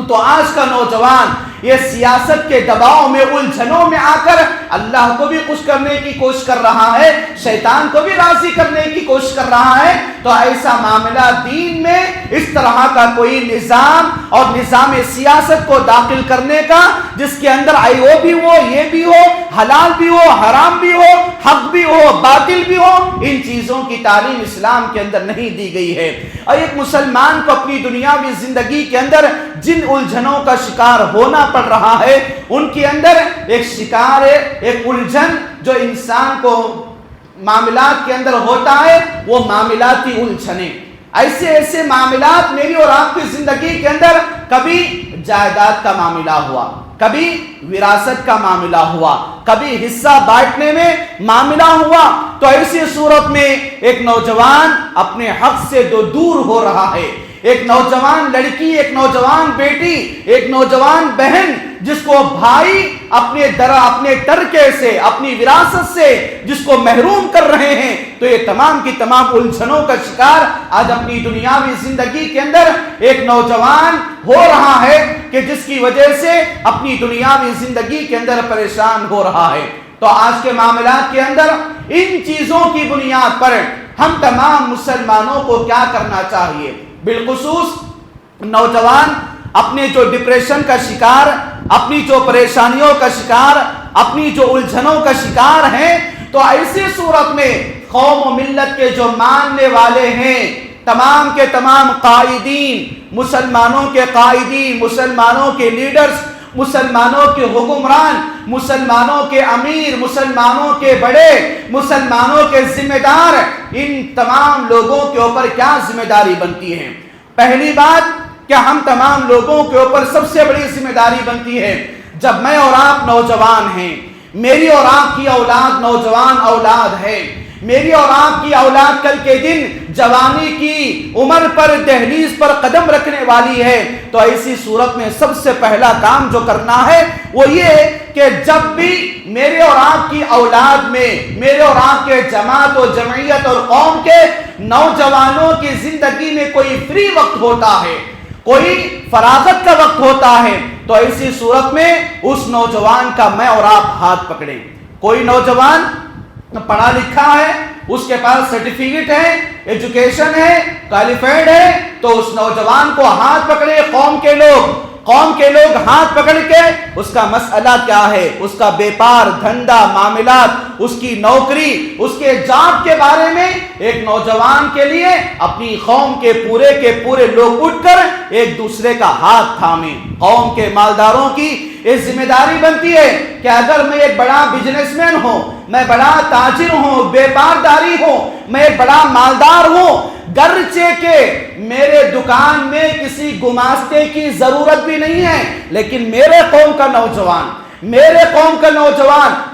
تو آج کا نوجوان یہ سیاست کے دباؤ میں الجھنوں میں آ کر اللہ کو بھی خوش کرنے کی کوشش کر رہا ہے, شیطان کو بھی راضی کرنے کی کوشش کر رہا ہے. تو ایسا معاملہ دین میں اس طرح کا کوئی نظام اور نظام سیاست کو داخل کرنے کا جس کے اندر وہ بھی ہو, یہ بھی ہو, حلال بھی ہو, حرام بھی ہو, حق بھی ہو, باطل بھی ہو, ان چیزوں کی تعلیم اسلام کے اندر نہیں دی گئی ہے. اور ایک مسلمان کو اپنی دنیاوی زندگی کے اندر جن الجھنوں کا شکار ہونا پڑ رہا ہے ان کے اندر ایک شکار ہے, ایک الجھن جو انسان کو معاملات کے اندر ہوتا ہے وہ معاملاتی الجھنیں. ایسے معاملات میری اور آپ کی زندگی کے اندر کبھی جائیداد کا معاملہ ہوا, کبھی وراثت کا معاملہ ہوا, کبھی حصہ بانٹنے میں معاملہ ہوا. تو ایسی صورت میں ایک نوجوان اپنے حق سے دور ہو رہا ہے. ایک نوجوان لڑکی, ایک نوجوان بیٹی, ایک نوجوان بہن جس کو بھائی اپنے ترکے سے, اپنی وراثت سے جس کو محروم کر رہے ہیں, تو یہ تمام کی تمام الجھنوں کا شکار آج اپنی دنیاوی زندگی کے اندر ایک نوجوان ہو رہا ہے کہ جس کی وجہ سے اپنی دنیاوی زندگی کے اندر پریشان ہو رہا ہے. تو آج کے معاملات کے اندر ان چیزوں کی بنیاد پر ہم تمام مسلمانوں کو کیا کرنا چاہیے؟ بالخصوص نوجوان اپنے جو ڈپریشن کا شکار, اپنی جو پریشانیوں کا شکار, اپنی جو الجھنوں کا شکار ہیں, تو ایسی صورت میں قوم و ملت کے جو ماننے والے ہیں, تمام کے تمام قائدین, مسلمانوں کے قائدین, مسلمانوں کے لیڈرز, مسلمانوں کے حکمران, مسلمانوں کے امیر, مسلمانوں کے بڑے, مسلمانوں کے ذمہ دار, ان تمام لوگوں کے اوپر کیا ذمہ داری بنتی ہے؟ پہلی بات کہ ہم تمام لوگوں کے اوپر سب سے بڑی ذمہ داری بنتی ہے, جب میں اور آپ نوجوان ہیں, میری اور آپ کی اولاد نوجوان اولاد ہے, میری اور آپ کی اولاد کل کے دن جوانی کی عمر پر دہلیز پر قدم رکھنے والی ہے, تو ایسی صورت میں سب سے پہلا کام جو کرنا ہے وہ یہ کہ جب بھی میرے اور آپ کی اولاد میں, میرے اور آپ کے جماعت و جمعیت اور قوم کے نوجوانوں کی زندگی میں کوئی فری وقت ہوتا ہے, کوئی فراغت کا وقت ہوتا ہے، تو ایسی صورت میں اس نوجوان کا میں اور آپ ہاتھ پکڑیں۔ کوئی نوجوان پڑھا لکھا ہے، اس کے پاس سرٹیفکیٹ ہے، ایجوکیشن ہے، کوالیفائڈ ہے، تو اس نوجوان کو ہاتھ پکڑے قوم کے لوگ ہاتھ پکڑ کے اس کا مسئلہ کیا ہے، اس کا بیپار دھندا معاملات، اس کی نوکری، اس کے جاب کے بارے میں ایک نوجوان کے لیے اپنی قوم کے پورے لوگ اٹھ کر ایک دوسرے کا ہاتھ تھامیں۔ قوم کے مالداروں کی یہ ذمہ داری بنتی ہے کہ اگر میں ایک بڑا بزنس مین ہوں، میں بڑا تاجر ہوں، بیپارداری ہوں، میں ایک بڑا مالدار ہوں، گرچہ کہ میرے دکان میں کسی گماستے کی ضرورت بھی نہیں ہے، لیکن میرے قوم کا نوجوان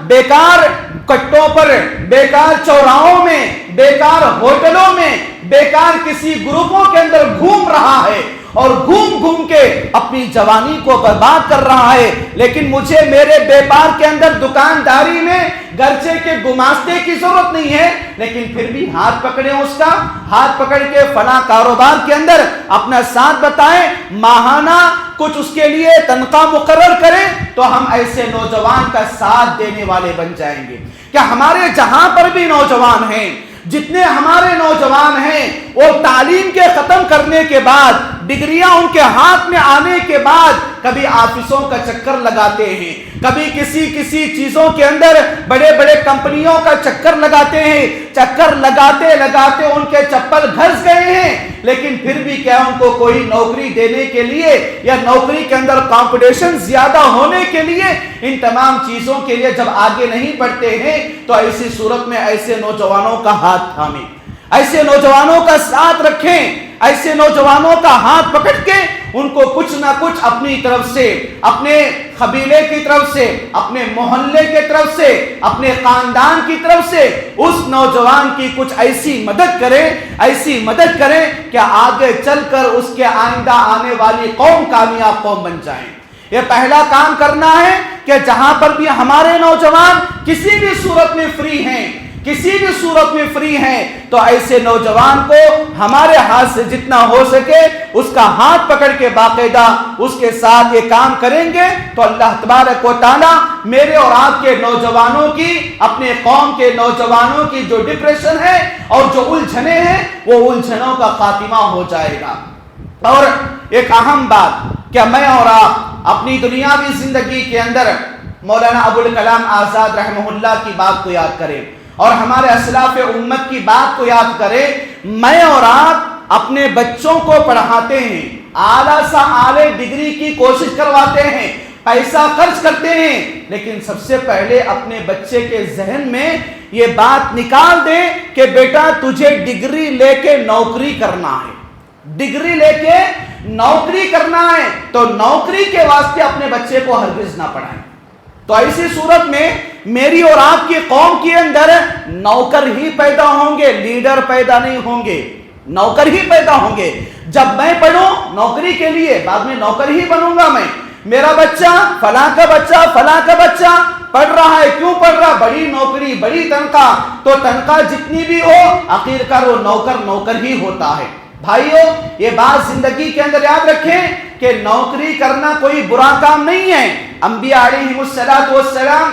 بیکار کٹوں پر، بیکار چوراہوں میں، بیکار ہوٹلوں میں، بیکار کسی گروپوں کے اندر گھوم رہا ہے اور گھوم کے اپنی جوانی کو برباد کر رہا ہے، لیکن مجھے میرے بیپار کے اندر دکانداری میں گرچہ کے گماستے کی ضرورت نہیں ہے، لیکن پھر بھی ہاتھ پکڑے، اس کا ہاتھ پکڑ کے فلاں کاروبار کے اندر اپنا ساتھ بتائیں، ماہانہ کچھ اس کے لیے تنخواہ مقرر کریں، تو ہم ایسے نوجوان کا ساتھ دینے والے بن جائیں گے۔ کیا ہمارے جہاں پر بھی نوجوان ہیں، جتنے ہمارے نوجوان ہیں، وہ تعلیم کے ختم کرنے کے بعد، ڈگریاں ان کے ہاتھ میں آنے کے بعد کبھی آفسوں کا چکر لگاتے ہیں، کبھی کسی چیزوں کے اندر بڑے کمپنیوں کا چکر لگاتے ہیں، چکر لگاتے ان کے چپل گھس گئے ہیں، لیکن پھر بھی کیا ان کو کوئی نوکری دینے کے لیے یا نوکری کے اندر کمپٹیشن زیادہ ہونے کے لیے، ان تمام چیزوں کے لیے جب آگے نہیں بڑھتے ہیں، تو ایسی صورت میں ایسے نوجوانوں کا ہاتھ تھامیں، ایسے نوجوانوں کا ساتھ رکھیں، ایسے نوجوانوں کا ہاتھ پکڑ کے ان کو کچھ نہ کچھ اپنی طرف سے، اپنے قبیلے کی طرف سے، اپنے محلے کی طرف سے، اپنے خاندان کی طرف سے اس نوجوان کی کچھ ایسی مدد کریں کہ آگے چل کر اس کے آئندہ آنے والی قوم کامیاب قوم بن جائیں۔ یہ پہلا کام کرنا ہے کہ جہاں پر بھی ہمارے نوجوان کسی بھی صورت میں فری ہیں، تو ایسے نوجوان کو ہمارے ہاتھ سے جتنا ہو سکے اس کا ہاتھ پکڑ کے باقاعدہ اس کے ساتھ یہ کام کریں گے، تو اللہ تبارک و تعالی میرے اور آپ کے نوجوانوں کی، اپنے قوم کے نوجوانوں کی جو ڈپریشن ہے اور جو الجھنیں ہیں، وہ الجھنوں کا خاتمہ ہو جائے گا۔ اور ایک اہم بات کہ میں اور آپ اپنی دنیاوی زندگی کے اندر مولانا ابوالکلام آزاد رحمہ اللہ کی بات کو یاد کریں اور ہمارے اسلاف امت کی بات کو یاد کریں۔ میں اور آپ اپنے بچوں کو پڑھاتے ہیں، اعلیٰ سے اعلیٰ ڈگری کی کوشش کرواتے ہیں، پیسہ خرچ کرتے ہیں، لیکن سب سے پہلے اپنے بچے کے ذہن میں یہ بات نکال دیں کہ بیٹا تجھے ڈگری لے کے نوکری کرنا ہے، تو نوکری کے واسطے اپنے بچے کو ہرگز نہ پڑھائیں۔ تو ایسی صورت میں میری اور آپ کی قوم کے اندر نوکر ہی پیدا ہوں گے، لیڈر پیدا نہیں ہوں گے، نوکر ہی پیدا ہوں گے۔ جب میں پڑھوں نوکری کے لیے، بعد میں نوکر ہی بنوں گا میں۔ میرا بچہ فلاں کا بچہ پڑھ رہا ہے، کیوں پڑھ رہا؟ بڑی نوکری، بڑی تنخواہ، تو تنخواہ جتنی بھی ہو آخرکار وہ نوکر ہی ہوتا ہے۔ بھائیو، یہ بات زندگی کے اندر یاد رکھیں کہ نوکری کرنا کوئی برا کام نہیں ہے۔ انبیاء علیہ السلام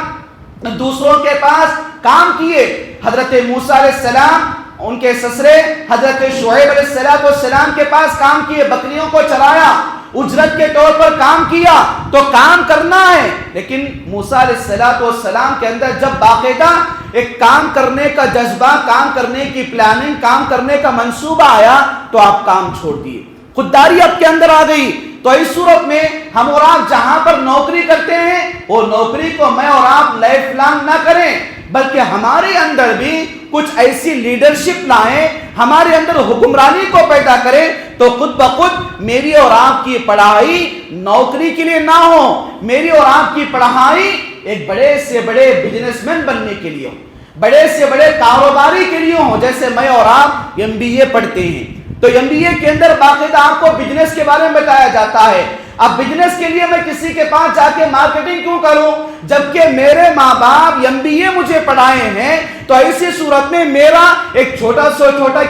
دوسروں کے پاس کام کیے، حضرت موسیٰ علیہ السلام ان کے سسرے حضرت شعیب علیہ السلام کے پاس کام کیے، بکریوں کو چرایا، اجرت کے طور پر کام کیا، تو کام کرنا ہے، لیکن موسیٰ علیہ السلام کے اندر جب باقاعدہ ایک کام کرنے کا جذبہ، کام کرنے کی پلاننگ، کام کرنے کا منصوبہ آیا، تو آپ کام چھوڑ دیے، خودداری آپ کے اندر آ گئی۔ تو اس صورت میں ہم اور آپ جہاں پر نوکری کرتے ہیں، وہ نوکری کو میں اور آپ لائف لانگ نہ کریں، بلکہ ہمارے اندر بھی کچھ ایسی لیڈرشپ لائیں، ہمارے اندر حکمرانی کو پیدا کریں، تو خود بخود میری اور آپ کی پڑھائی نوکری کے لیے نہ ہو، میری اور آپ کی پڑھائی ایک بڑے سے بڑے بزنس مین بننے کے لیے ہو، بڑے سے بڑے کاروباری کے لیے ہو۔ جیسے میں اور آپ MBA پڑھتے ہیں، تو MBA کے اندر باقاعدہ آپ کو بزنس کے بارے میں بتایا جاتا ہے۔ اب بزنس کے لیے میں کسی کے پاس جا کے مارکیٹنگ کیوں کروں، جبکہ میرے ماں باپ MBA مجھے پڑھائے ہیں؟ تو ایسی صورت میں میرا ایک چھوٹا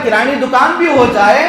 کرانی دکان بھی ہو جائے،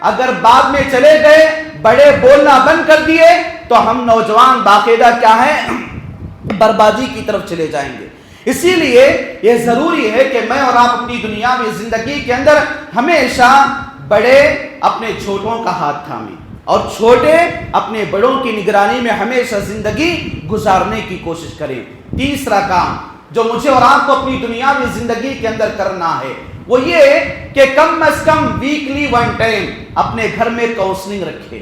اگر بعد میں چلے گئے، بڑے بولنا بند کر دیے، تو ہم نوجوان باقاعدہ کیا ہے، بربادی کی طرف چلے جائیں گے۔ اسی لیے یہ ضروری ہے کہ میں اور آپ اپنی دنیاوی زندگی کے اندر ہمیشہ بڑے اپنے چھوٹوں کا ہاتھ تھامیں اور چھوٹے اپنے بڑوں کی نگرانی میں ہمیشہ زندگی گزارنے کی کوشش کریں۔ تیسرا کام جو مجھے اور آپ کو اپنی دنیاوی زندگی کے اندر کرنا ہے وہ یہ کہ کم از کم ویکلی 1 ٹائم اپنے گھر میں کاؤنسلنگ رکھے۔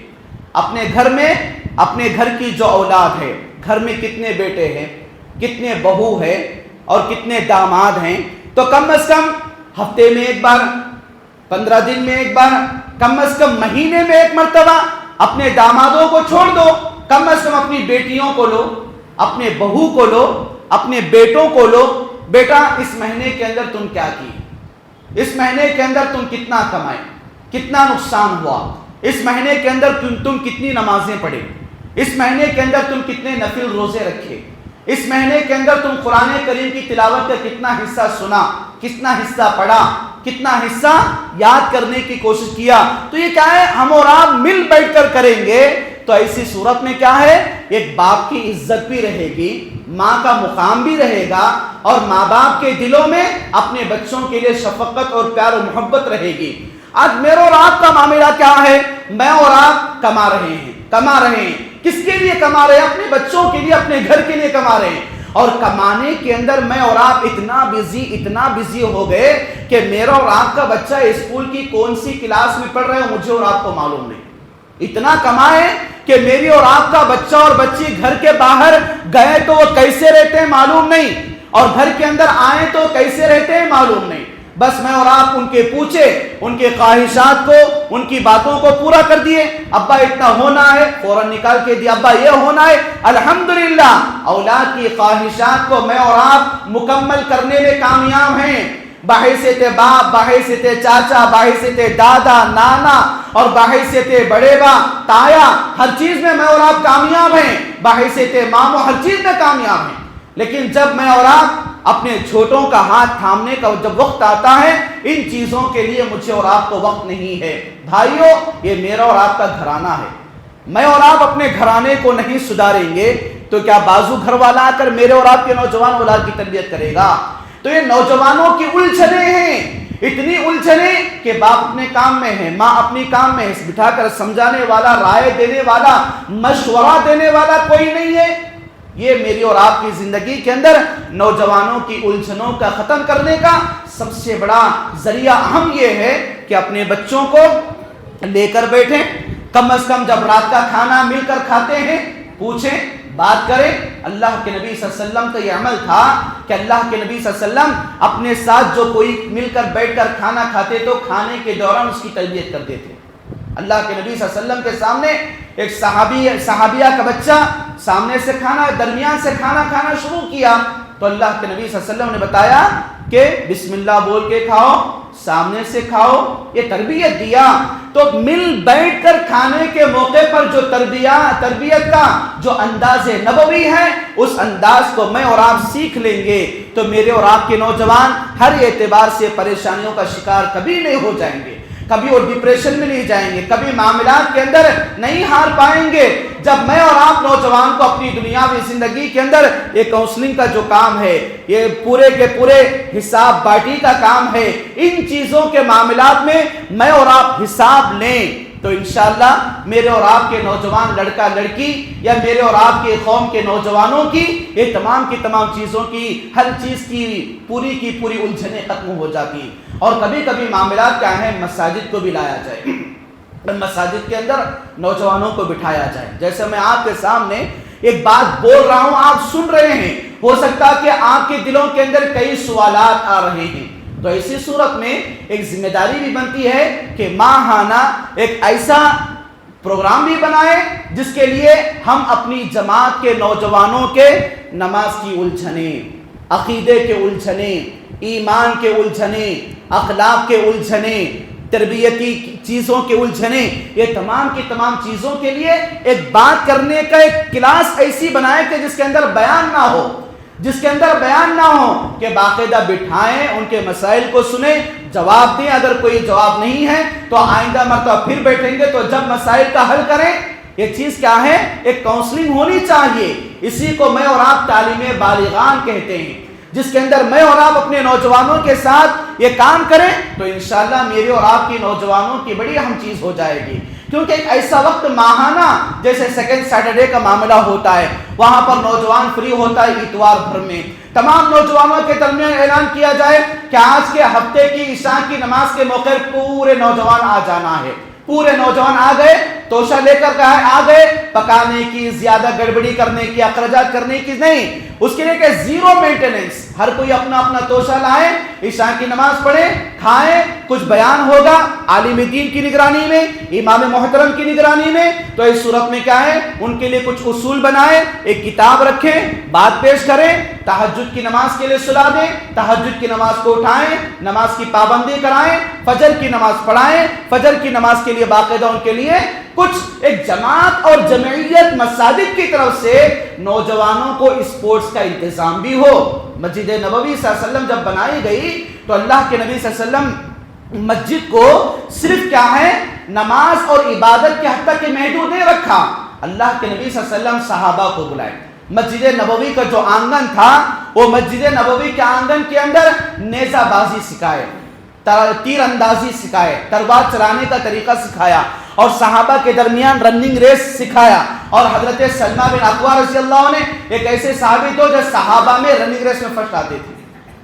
اپنے گھر میں، اپنے گھر کی جو اولاد ہے، گھر میں کتنے بیٹے ہیں، کتنے بہو ہیں اور کتنے داماد ہیں، تو کم از کم ہفتے میں ایک بار، 15 دن میں ایک بار، کم از کم مہینے میں ایک مرتبہ اپنے دامادوں کو چھوڑ دو، کم از کم اپنی بیٹیوں کو لو، اپنے بہو کو لو، اپنے بیٹوں کو لو، بیٹا اس مہینے کے اندر تم کیا کی، اس مہینے کے اندر تم کتنا کمائے، کتنا نقصان ہوا، اس مہینے کے اندر تم کتنی نمازیں پڑھے، اس مہینے کے اندر تم کتنے نفل روزے رکھے، اس مہینے کے اندر تم قرآن کریم کی تلاوت کا کتنا حصہ سنا، کتنا حصہ پڑھا، کتنا حصہ یاد کرنے کی کوشش کیا۔ تو یہ کیا ہے، ہم اور آپ مل بیٹھ کر کریں گے تو ایسی صورت میں کیا ہے، ایک باپ کی عزت بھی رہے گی، ماں کا مقام بھی رہے گا، اور ماں باپ کے دلوں میں اپنے بچوں کے لیے شفقت اور پیار و محبت رہے گی۔ آج میرے اور آپ کا معاملہ کیا ہے، میں اور آپ کما رہے ہیں، کس کے لیے کما رہے ہیں، اپنے بچوں کے لیے، اپنے گھر کے لیے کما رہے ہیں، اور کمانے کے اندر میں اور آپ اتنا بزی ہو گئے کہ میرا اور آپ کا بچہ اسکول کی کون سی کلاس میں پڑھ رہا ہے مجھے اور آپ کو معلوم نہیں۔ اتنا کمائے کہ میری اور آپ کا بچہ اور بچی گھر کے باہر گئے تو وہ کیسے رہتے ہیں معلوم نہیں، اور گھر کے اندر آئے تو کیسے رہتے ہیں معلوم نہیں۔ بس میں اور آپ ان کے پوچھے، ان کے خواہشات کو، ان کی باتوں کو پورا کر دیے، ابا اتنا ہونا ہے، فوراً نکال کے دیا، ابا یہ ہونا ہے۔ الحمدللہ اولاد کی خواہشات کو میں اور آپ مکمل کرنے میں کامیاب ہیں، بحیثیت باپ، بحیثیت چاچا، بحیثیت دادا، نانا، اور بحیثیت بڑے باپ، تایا، ہر چیز میں اور آپ کامیاب ہیں، بحیثیت ماموں ہر چیز میں کامیاب ہیں۔ لیکن جب میں اور آپ اپنے چھوٹوں کا ہاتھ تھامنے کا جب وقت آتا ہے، ان چیزوں کے لیے مجھے اور آپ کو وقت نہیں ہے۔ بھائیو، یہ میرا اور آپ کا گھرانہ ہے، میں اور آپ اپنے گھرانے کو نہیں سدھاریں گے تو کیا بازو گھر والا آ کر میرے اور آپ کے نوجوان اولاد کی تربیت کرے گا؟ تو یہ نوجوانوں کی الجھنیں ہیں، اتنی الجھنیں کہ باپ اپنے کام میں ہے، ماں اپنی کام میں ہے، بٹھا کر سمجھانے والا، رائے دینے والا، مشورہ دینے والا کوئی نہیں ہے۔ یہ میری اور آپ کی زندگی کے اندر نوجوانوں کی الجھنوں کا ختم کرنے کا سب سے بڑا ذریعہ اہم یہ ہے کہ اپنے بچوں کو لے کر بیٹھیں، کم از کم جب رات کا کھانا مل کر کھاتے ہیں پوچھیں، بات کریں۔ اللہ کے نبی صلی اللہ علیہ وسلم کا یہ عمل تھا کہ اللہ کے نبی صلی اللہ علیہ وسلم اپنے ساتھ جو کوئی مل کر بیٹھ کر کھانا کھاتے تو کھانے کے دوران اس کی تربیت کرتے تھے۔ اللہ کے نبی صلی اللہ علیہ وسلم کے سامنے ایک صحابیہ کا بچہ سامنے سے درمیان سے کھانا کھانا شروع کیا تو اللہ کے نبی صلی اللہ علیہ وسلم نے بتایا کہ بسم اللہ بول کے کھاؤ، سامنے سے کھاؤ، یہ تربیت دیا۔ تو مل بیٹھ کر کھانے کے موقع پر جو تربیت کا جو انداز نبوی ہے، اس انداز کو میں اور آپ سیکھ لیں گے تو میرے اور آپ کے نوجوان ہر اعتبار سے پریشانیوں کا شکار کبھی نہیں ہو جائیں گے، کبھی وہ ڈپریشن میں نہیں جائیں گے، کبھی معاملات کے اندر نہیں ہار پائیں گے۔ جب میں اور آپ نوجوان کو اپنی دنیاوی زندگی کے اندر یہ کاؤنسلنگ کا جو کام ہے، یہ پورے کے پورے حساب باٹی کا کام ہے، ان چیزوں کے معاملات میں اور آپ حساب لیں تو انشاءاللہ میرے اور آپ کے نوجوان لڑکا لڑکی یا میرے اور آپ کے قوم کے نوجوانوں کی یہ تمام کی تمام چیزوں کی ہر چیز کی پوری الجھنیں ختم ہو جاتی ہیں۔ اور کبھی کبھی معاملات کیا ہیں، مساجد کو بھی لایا جائے، مساجد کے اندر نوجوانوں کو بٹھایا جائے۔ جیسے میں آپ کے سامنے ایک بات بول رہا ہوں، آپ سن رہے ہیں، ہو سکتا کہ آپ کے دلوں کے اندر کئی سوالات آ رہے ہیں، تو ایسی صورت میں ایک ذمہ داری بھی بنتی ہے کہ ماہانہ ایک ایسا پروگرام بھی بنائے جس کے لیے ہم اپنی جماعت کے نوجوانوں کے نماز کی الجھنیں، عقیدے کے الجھنیں، ایمان کے الجھنیں، اخلاق کے الجھنیں، تربیتی چیزوں کے الجھنیں، یہ تمام کی تمام چیزوں کے لیے ایک بات کرنے کا ایک کلاس ایسی بنائے کہ جس کے اندر بیان نہ ہو کہ باقاعدہ بٹھائیں، ان کے مسائل کو سنیں، جواب دیں. اگر کوئی جواب نہیں ہے تو آئندہ مرتبہ پھر بیٹھیں گے تو جب مسائل کا حل کریں. یہ چیز کیا ہے؟ ایک کاؤنسلنگ ہونی چاہیے. اسی کو میں اور آپ تعلیم بالغان کہتے ہیں، جس کے اندر میں اور آپ اپنے نوجوانوں کے ساتھ یہ کام کریں تو انشاءاللہ میرے اور آپ کی نوجوانوں کی بڑی اہم چیز ہو جائے گی. کیونکہ ایک ایسا وقت ماہانہ جیسے سیکنڈ سیٹرڈے کا معاملہ ہوتا ہے، وہاں پر نوجوان فری ہوتا ہے اتوار بھر میں. تمام نوجوانوں کے درمیان اعلان کیا جائے کہ آج کے ہفتے کی عشاء کی نماز کے موقع پورے نوجوان آ جانا ہے. پورے نوجوان آ گئے، توشہ لے کر آ گئے. پکانے کی، زیادہ گڑبڑی کرنے کی، اخراجات کرنے کی نہیں. اس کے لیے کہ زیرو مینٹیننس، ہر کوئی اپنا اپنا توشہ لائے، عشاء کی نماز پڑھیں، کھائیں. کچھ بیان ہوگا عالم دین کی نگرانی میں، امام محترم کی نگرانی میں. تو اس صورت میں کیا ہے، ان کے لیے کچھ اصول بنائیں، ایک کتاب رکھیں، بات پیش کریں. تہجد کی نماز کے لیے صلاح دیں، تہجد کی نماز کو اٹھائیں، نماز کی پابندی کرائیں، فجر کی نماز پڑھائیں. فجر کی نماز کے لیے باقاعدہ ان کے لیے کچھ ایک جماعت اور جمعیت مساجد کی طرف سے نوجوانوں کو اسپورٹس کا انتظام بھی ہو. مسجد نبوی صلی اللہ علیہ وسلم جب بنائی گئی تو اللہ کے نبی صلی اللہ علیہ وسلم مسجد کو صرف کیا ہے، نماز اور عبادت کے حد تک محدود نہیں رکھا. اللہ کے نبی صلی اللہ علیہ وسلم صحابہ کو بلائے. مسجد نبوی کا جو آنگن تھا وہ مسجد نبوی کے آنگن کے اندر نیزہ بازی سکھائے، تیر اندازی سکھائے، تلوار چلانے کا طریقہ سکھایا، اور صحابہ کے درمیان رننگ ریس سکھایا. اور حضرت سلمہ بن اکوع رضی اللہ عنہ ایک ایسے صحابی تو جو صحابہ میں رننگ ریس میں فرسٹ آتے تھے.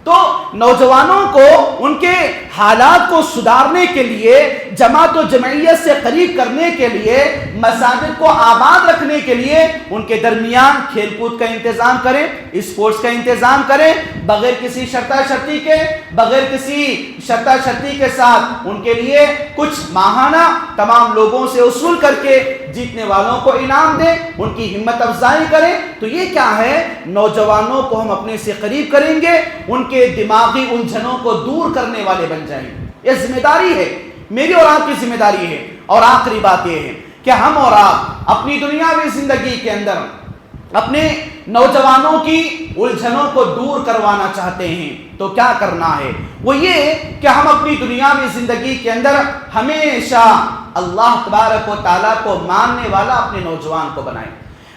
تو نوجوانوں کو ان کے حالات کو سدھارنے کے لیے، جماعت و جمعیت سے قریب کرنے کے لیے، مساجد کو آباد رکھنے کے لیے ان کے درمیان کھیل کود کا انتظام کریں، اسپورٹس کا انتظام کریں. بغیر کسی شرطہ شرطی کے، بغیر کسی شرطہ شرطی کے ساتھ ان کے لیے کچھ ماہانہ تمام لوگوں سے اصول کر کے جیتنے والوں کو انعام دیں، ان کی ہمت افزائی کریں. تو یہ کیا ہے، نوجوانوں کو ہم اپنے سے قریب کریں گے، ان کے دماغی الجھنوں کو دور کرنے والے بن جائیں گے. یہ ذمہ داری ہے، میری اور آپ کی ذمہ داری ہے. اور آخری بات یہ ہے کہ ہم اور آپ اپنی دنیاوی زندگی کے اندر اپنے نوجوانوں کی الجھنوں کو دور کروانا چاہتے ہیں تو کیا کرنا ہے؟ وہ یہ کہ ہم اپنی دنیاوی زندگی کے اندر ہمیشہ اللہ تبارک و تعالیٰ کو ماننے والا اپنے نوجوان کو بنائیں.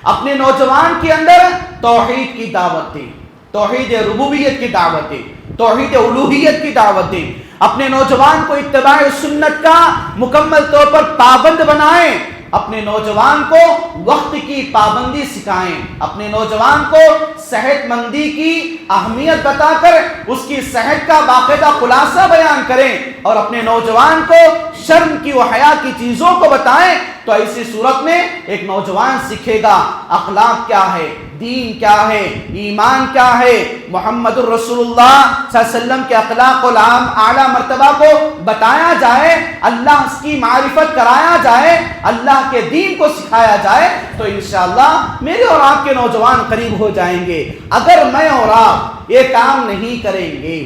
اپنے نوجوان کے اندر توحید کی دعوت دیں، توحید ربوبیت کی دعوت دیں، توحید الوہیت کی دعوت دیں. اپنے نوجوان کو اتباع سنت کا مکمل طور پر پابند بنائیں. اپنے نوجوان کو وقت کی پابندی سکھائیں. اپنے نوجوان کو صحت مندی کی اہمیت بتا کر اس کی صحت کا باقاعدہ خلاصہ بیان کریں. اور اپنے نوجوان کو شرم کی و حیا کی چیزوں کو بتائیں. تو ایسی صورت میں ایک نوجوان سیکھے گا اخلاق کیا ہے، دین کیا ہے، ایمان کیا ہے. محمد الرسول اللہ صلی اللہ علیہ وسلم کے اخلاق العام اعلیٰ مرتبہ کو بتایا جائے، اللہ اس کی معرفت کرایا جائے، اللہ کے دین کو سکھایا جائے تو انشاءاللہ میرے اور آپ کے نوجوان قریب ہو جائیں گے. اگر میں اور آپ یہ کام نہیں کریں گے،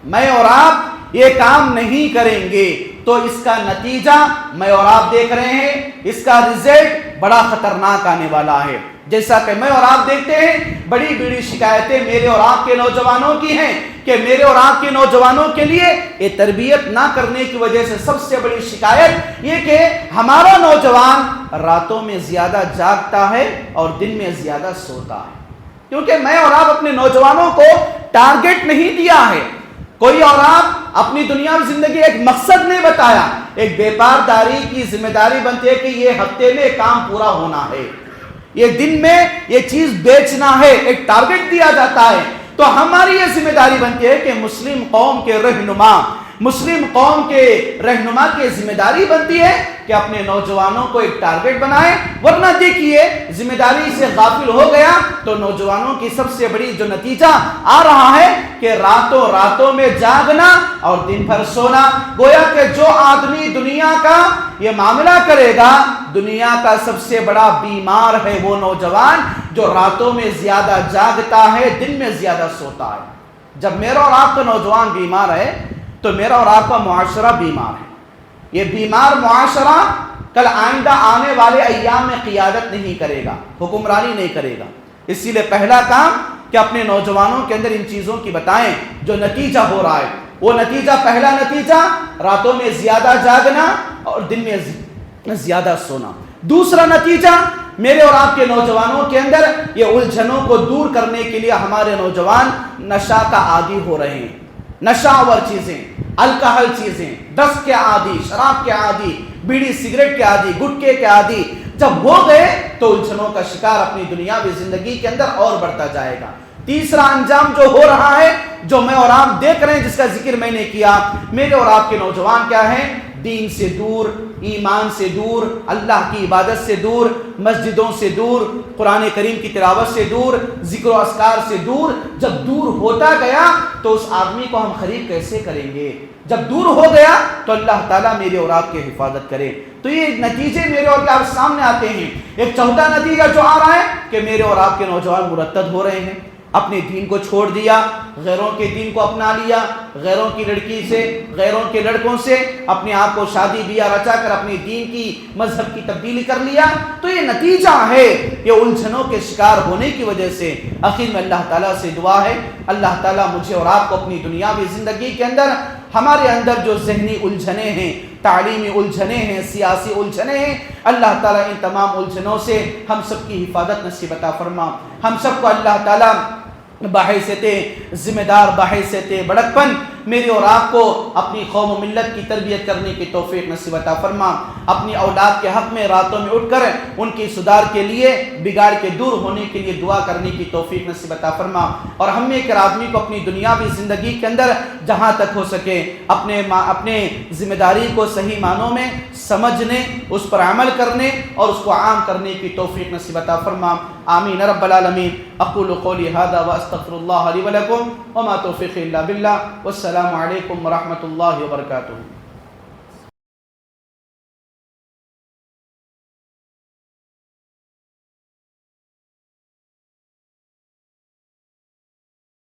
میں اور آپ یہ کام نہیں کریں گے تو اس کا نتیجہ میں اور آپ دیکھ رہے ہیں، اس کا رزلٹ بڑا خطرناک آنے والا ہے. جیسا کہ میں اور آپ دیکھتے ہیں بڑی بڑی شکایتیں میرے اور آپ کے نوجوانوں کی ہیں کہ میرے اور آپ کے نوجوانوں کے لیے یہ تربیت نہ کرنے کی وجہ سے سب سے بڑی شکایت یہ کہ ہمارا نوجوان راتوں میں زیادہ جاگتا ہے اور دن میں زیادہ سوتا ہے. کیونکہ میں اور آپ اپنے نوجوانوں کو ٹارگٹ نہیں دیا ہے. کوئی اور آپ اپنی دنیاوی زندگی ایک مقصد نہیں بتایا. ایک بیپارداری کی ذمہ داری بنتی ہے کہ یہ ہفتے میں کام پورا ہونا ہے، یہ دن میں یہ چیز بیچنا ہے، ایک ٹارگٹ دیا جاتا ہے. تو ہماری یہ ذمہ داری بنتی ہے کہ مسلم قوم کے رہنما کی ذمہ داری بنتی ہے کہ اپنے نوجوانوں کو ایک ٹارگٹ بنائیں. ورنہ دیکھیے ذمہ داری سے غافل ہو گیا تو نوجوانوں کی سب سے بڑی جو نتیجہ آ رہا ہے کہ راتوں میں جاگنا اور دن بھر سونا. گویا کہ جو آدمی دنیا کا یہ معاملہ کرے گا، دنیا کا سب سے بڑا بیمار ہے وہ نوجوان جو راتوں میں زیادہ جاگتا ہے، دن میں زیادہ سوتا ہے. جب میرا اور آپ کا نوجوان بیمار ہے تو میرا اور آپ کا معاشرہ بیمار ہے. یہ بیمار معاشرہ کل آئندہ آنے والے ایام میں قیادت نہیں کرے گا، حکمرانی نہیں کرے گا. اسی لیے پہلا کام کہ اپنے نوجوانوں کے اندر ان چیزوں کی بتائیں. جو نتیجہ ہو رہا ہے وہ نتیجہ، پہلا نتیجہ راتوں میں زیادہ جاگنا اور دن میں زیادہ سونا۔ دوسرا نتیجہ میرے اور آپ کے نوجوانوں کے اندر یہ الجھنوں کو دور کرنے کے لیے ہمارے نوجوان نشہ کا عادی ہو رہے ہیں، نشہ آور چیزیں، الکحل چیزیں، ڈرگس کے عادی، شراب کے عادی، بیڑی سگریٹ کے عادی، گٹکے کے عادی جب ہو گئے تو الجھنوں کا شکار اپنی دنیاوی زندگی کے اندر اور بڑھتا جائے گا۔ تیسرا انجام جو ہو رہا ہے، جو میں اور آپ دیکھ رہے ہیں، جس کا ذکر میں نے کیا، میرے اور آپ کے نوجوان کیا ہیں؟ دین سے دور، ایمان سے دور، اللہ کی عبادت سے دور، مسجدوں سے دور، قرآن کریم کی تلاوت سے دور، ذکر و اذکار سے دور۔ جب دور ہوتا گیا تو اس آدمی کو ہم قریب کیسے کریں گے؟ جب دور ہو گیا تو اللہ تعالیٰ میرے اور آپ کی حفاظت کرے۔ تو یہ نتیجے میرے اور آپ سامنے آتے ہیں۔ ایک چوتھا نتیجہ جو آ رہا ہے کہ میرے اور آپ کے نوجوان مرتد ہو رہے ہیں، اپنے دین کو چھوڑ دیا، غیروں کے دین کو اپنا لیا، غیروں کی لڑکی سے، غیروں کے لڑکوں سے اپنے آپ کو شادی بیاہ رچا کر اپنے دین کی، مذہب کی تبدیلی کر لیا۔ تو یہ نتیجہ ہے یہ الجھنوں کے شکار ہونے کی وجہ سے۔ آخر میں اللہ تعالیٰ سے دعا ہے، اللہ تعالیٰ مجھے اور آپ کو اپنی دنیاوی زندگی کے اندر ہمارے اندر جو ذہنی الجھنیں ہیں، تعلیمی الجھنیں ہیں، سیاسی الجھنیں ہیں، اللہ تعالیٰ ان تمام الجھنوں سے ہم سب کی حفاظت نصیب عطا فرما۔ ہم سب کو اللہ تعالیٰ بحیثیت ذمہ دار، بحیثیت بڑکپن میرے اور آپ کو اپنی قوم و ملت کی تربیت کرنے کی توفیق نصیب عطا فرما۔ اپنی اولاد کے حق میں راتوں میں اٹھ کر ان کی صدار کے لیے، بگاڑ کے دور ہونے کے لیے دعا کرنے کی توفیق نصیب عطا فرما۔ اور ہم میں ایک آدمی کو اپنی دنیاوی زندگی کے اندر جہاں تک ہو سکے اپنے ذمہ داری کو صحیح معنوں میں سمجھنے، اس پر عمل کرنے اور اس کو عام کرنے کی توفیق نصیب عطا فرما۔ آمین رب العالمین۔ اقول قولی ھذا واستغفر اللہ لی ولکم وما توفیقی الا باللہ، والسلام علیکم ورحمۃ اللہ وبرکاتہ۔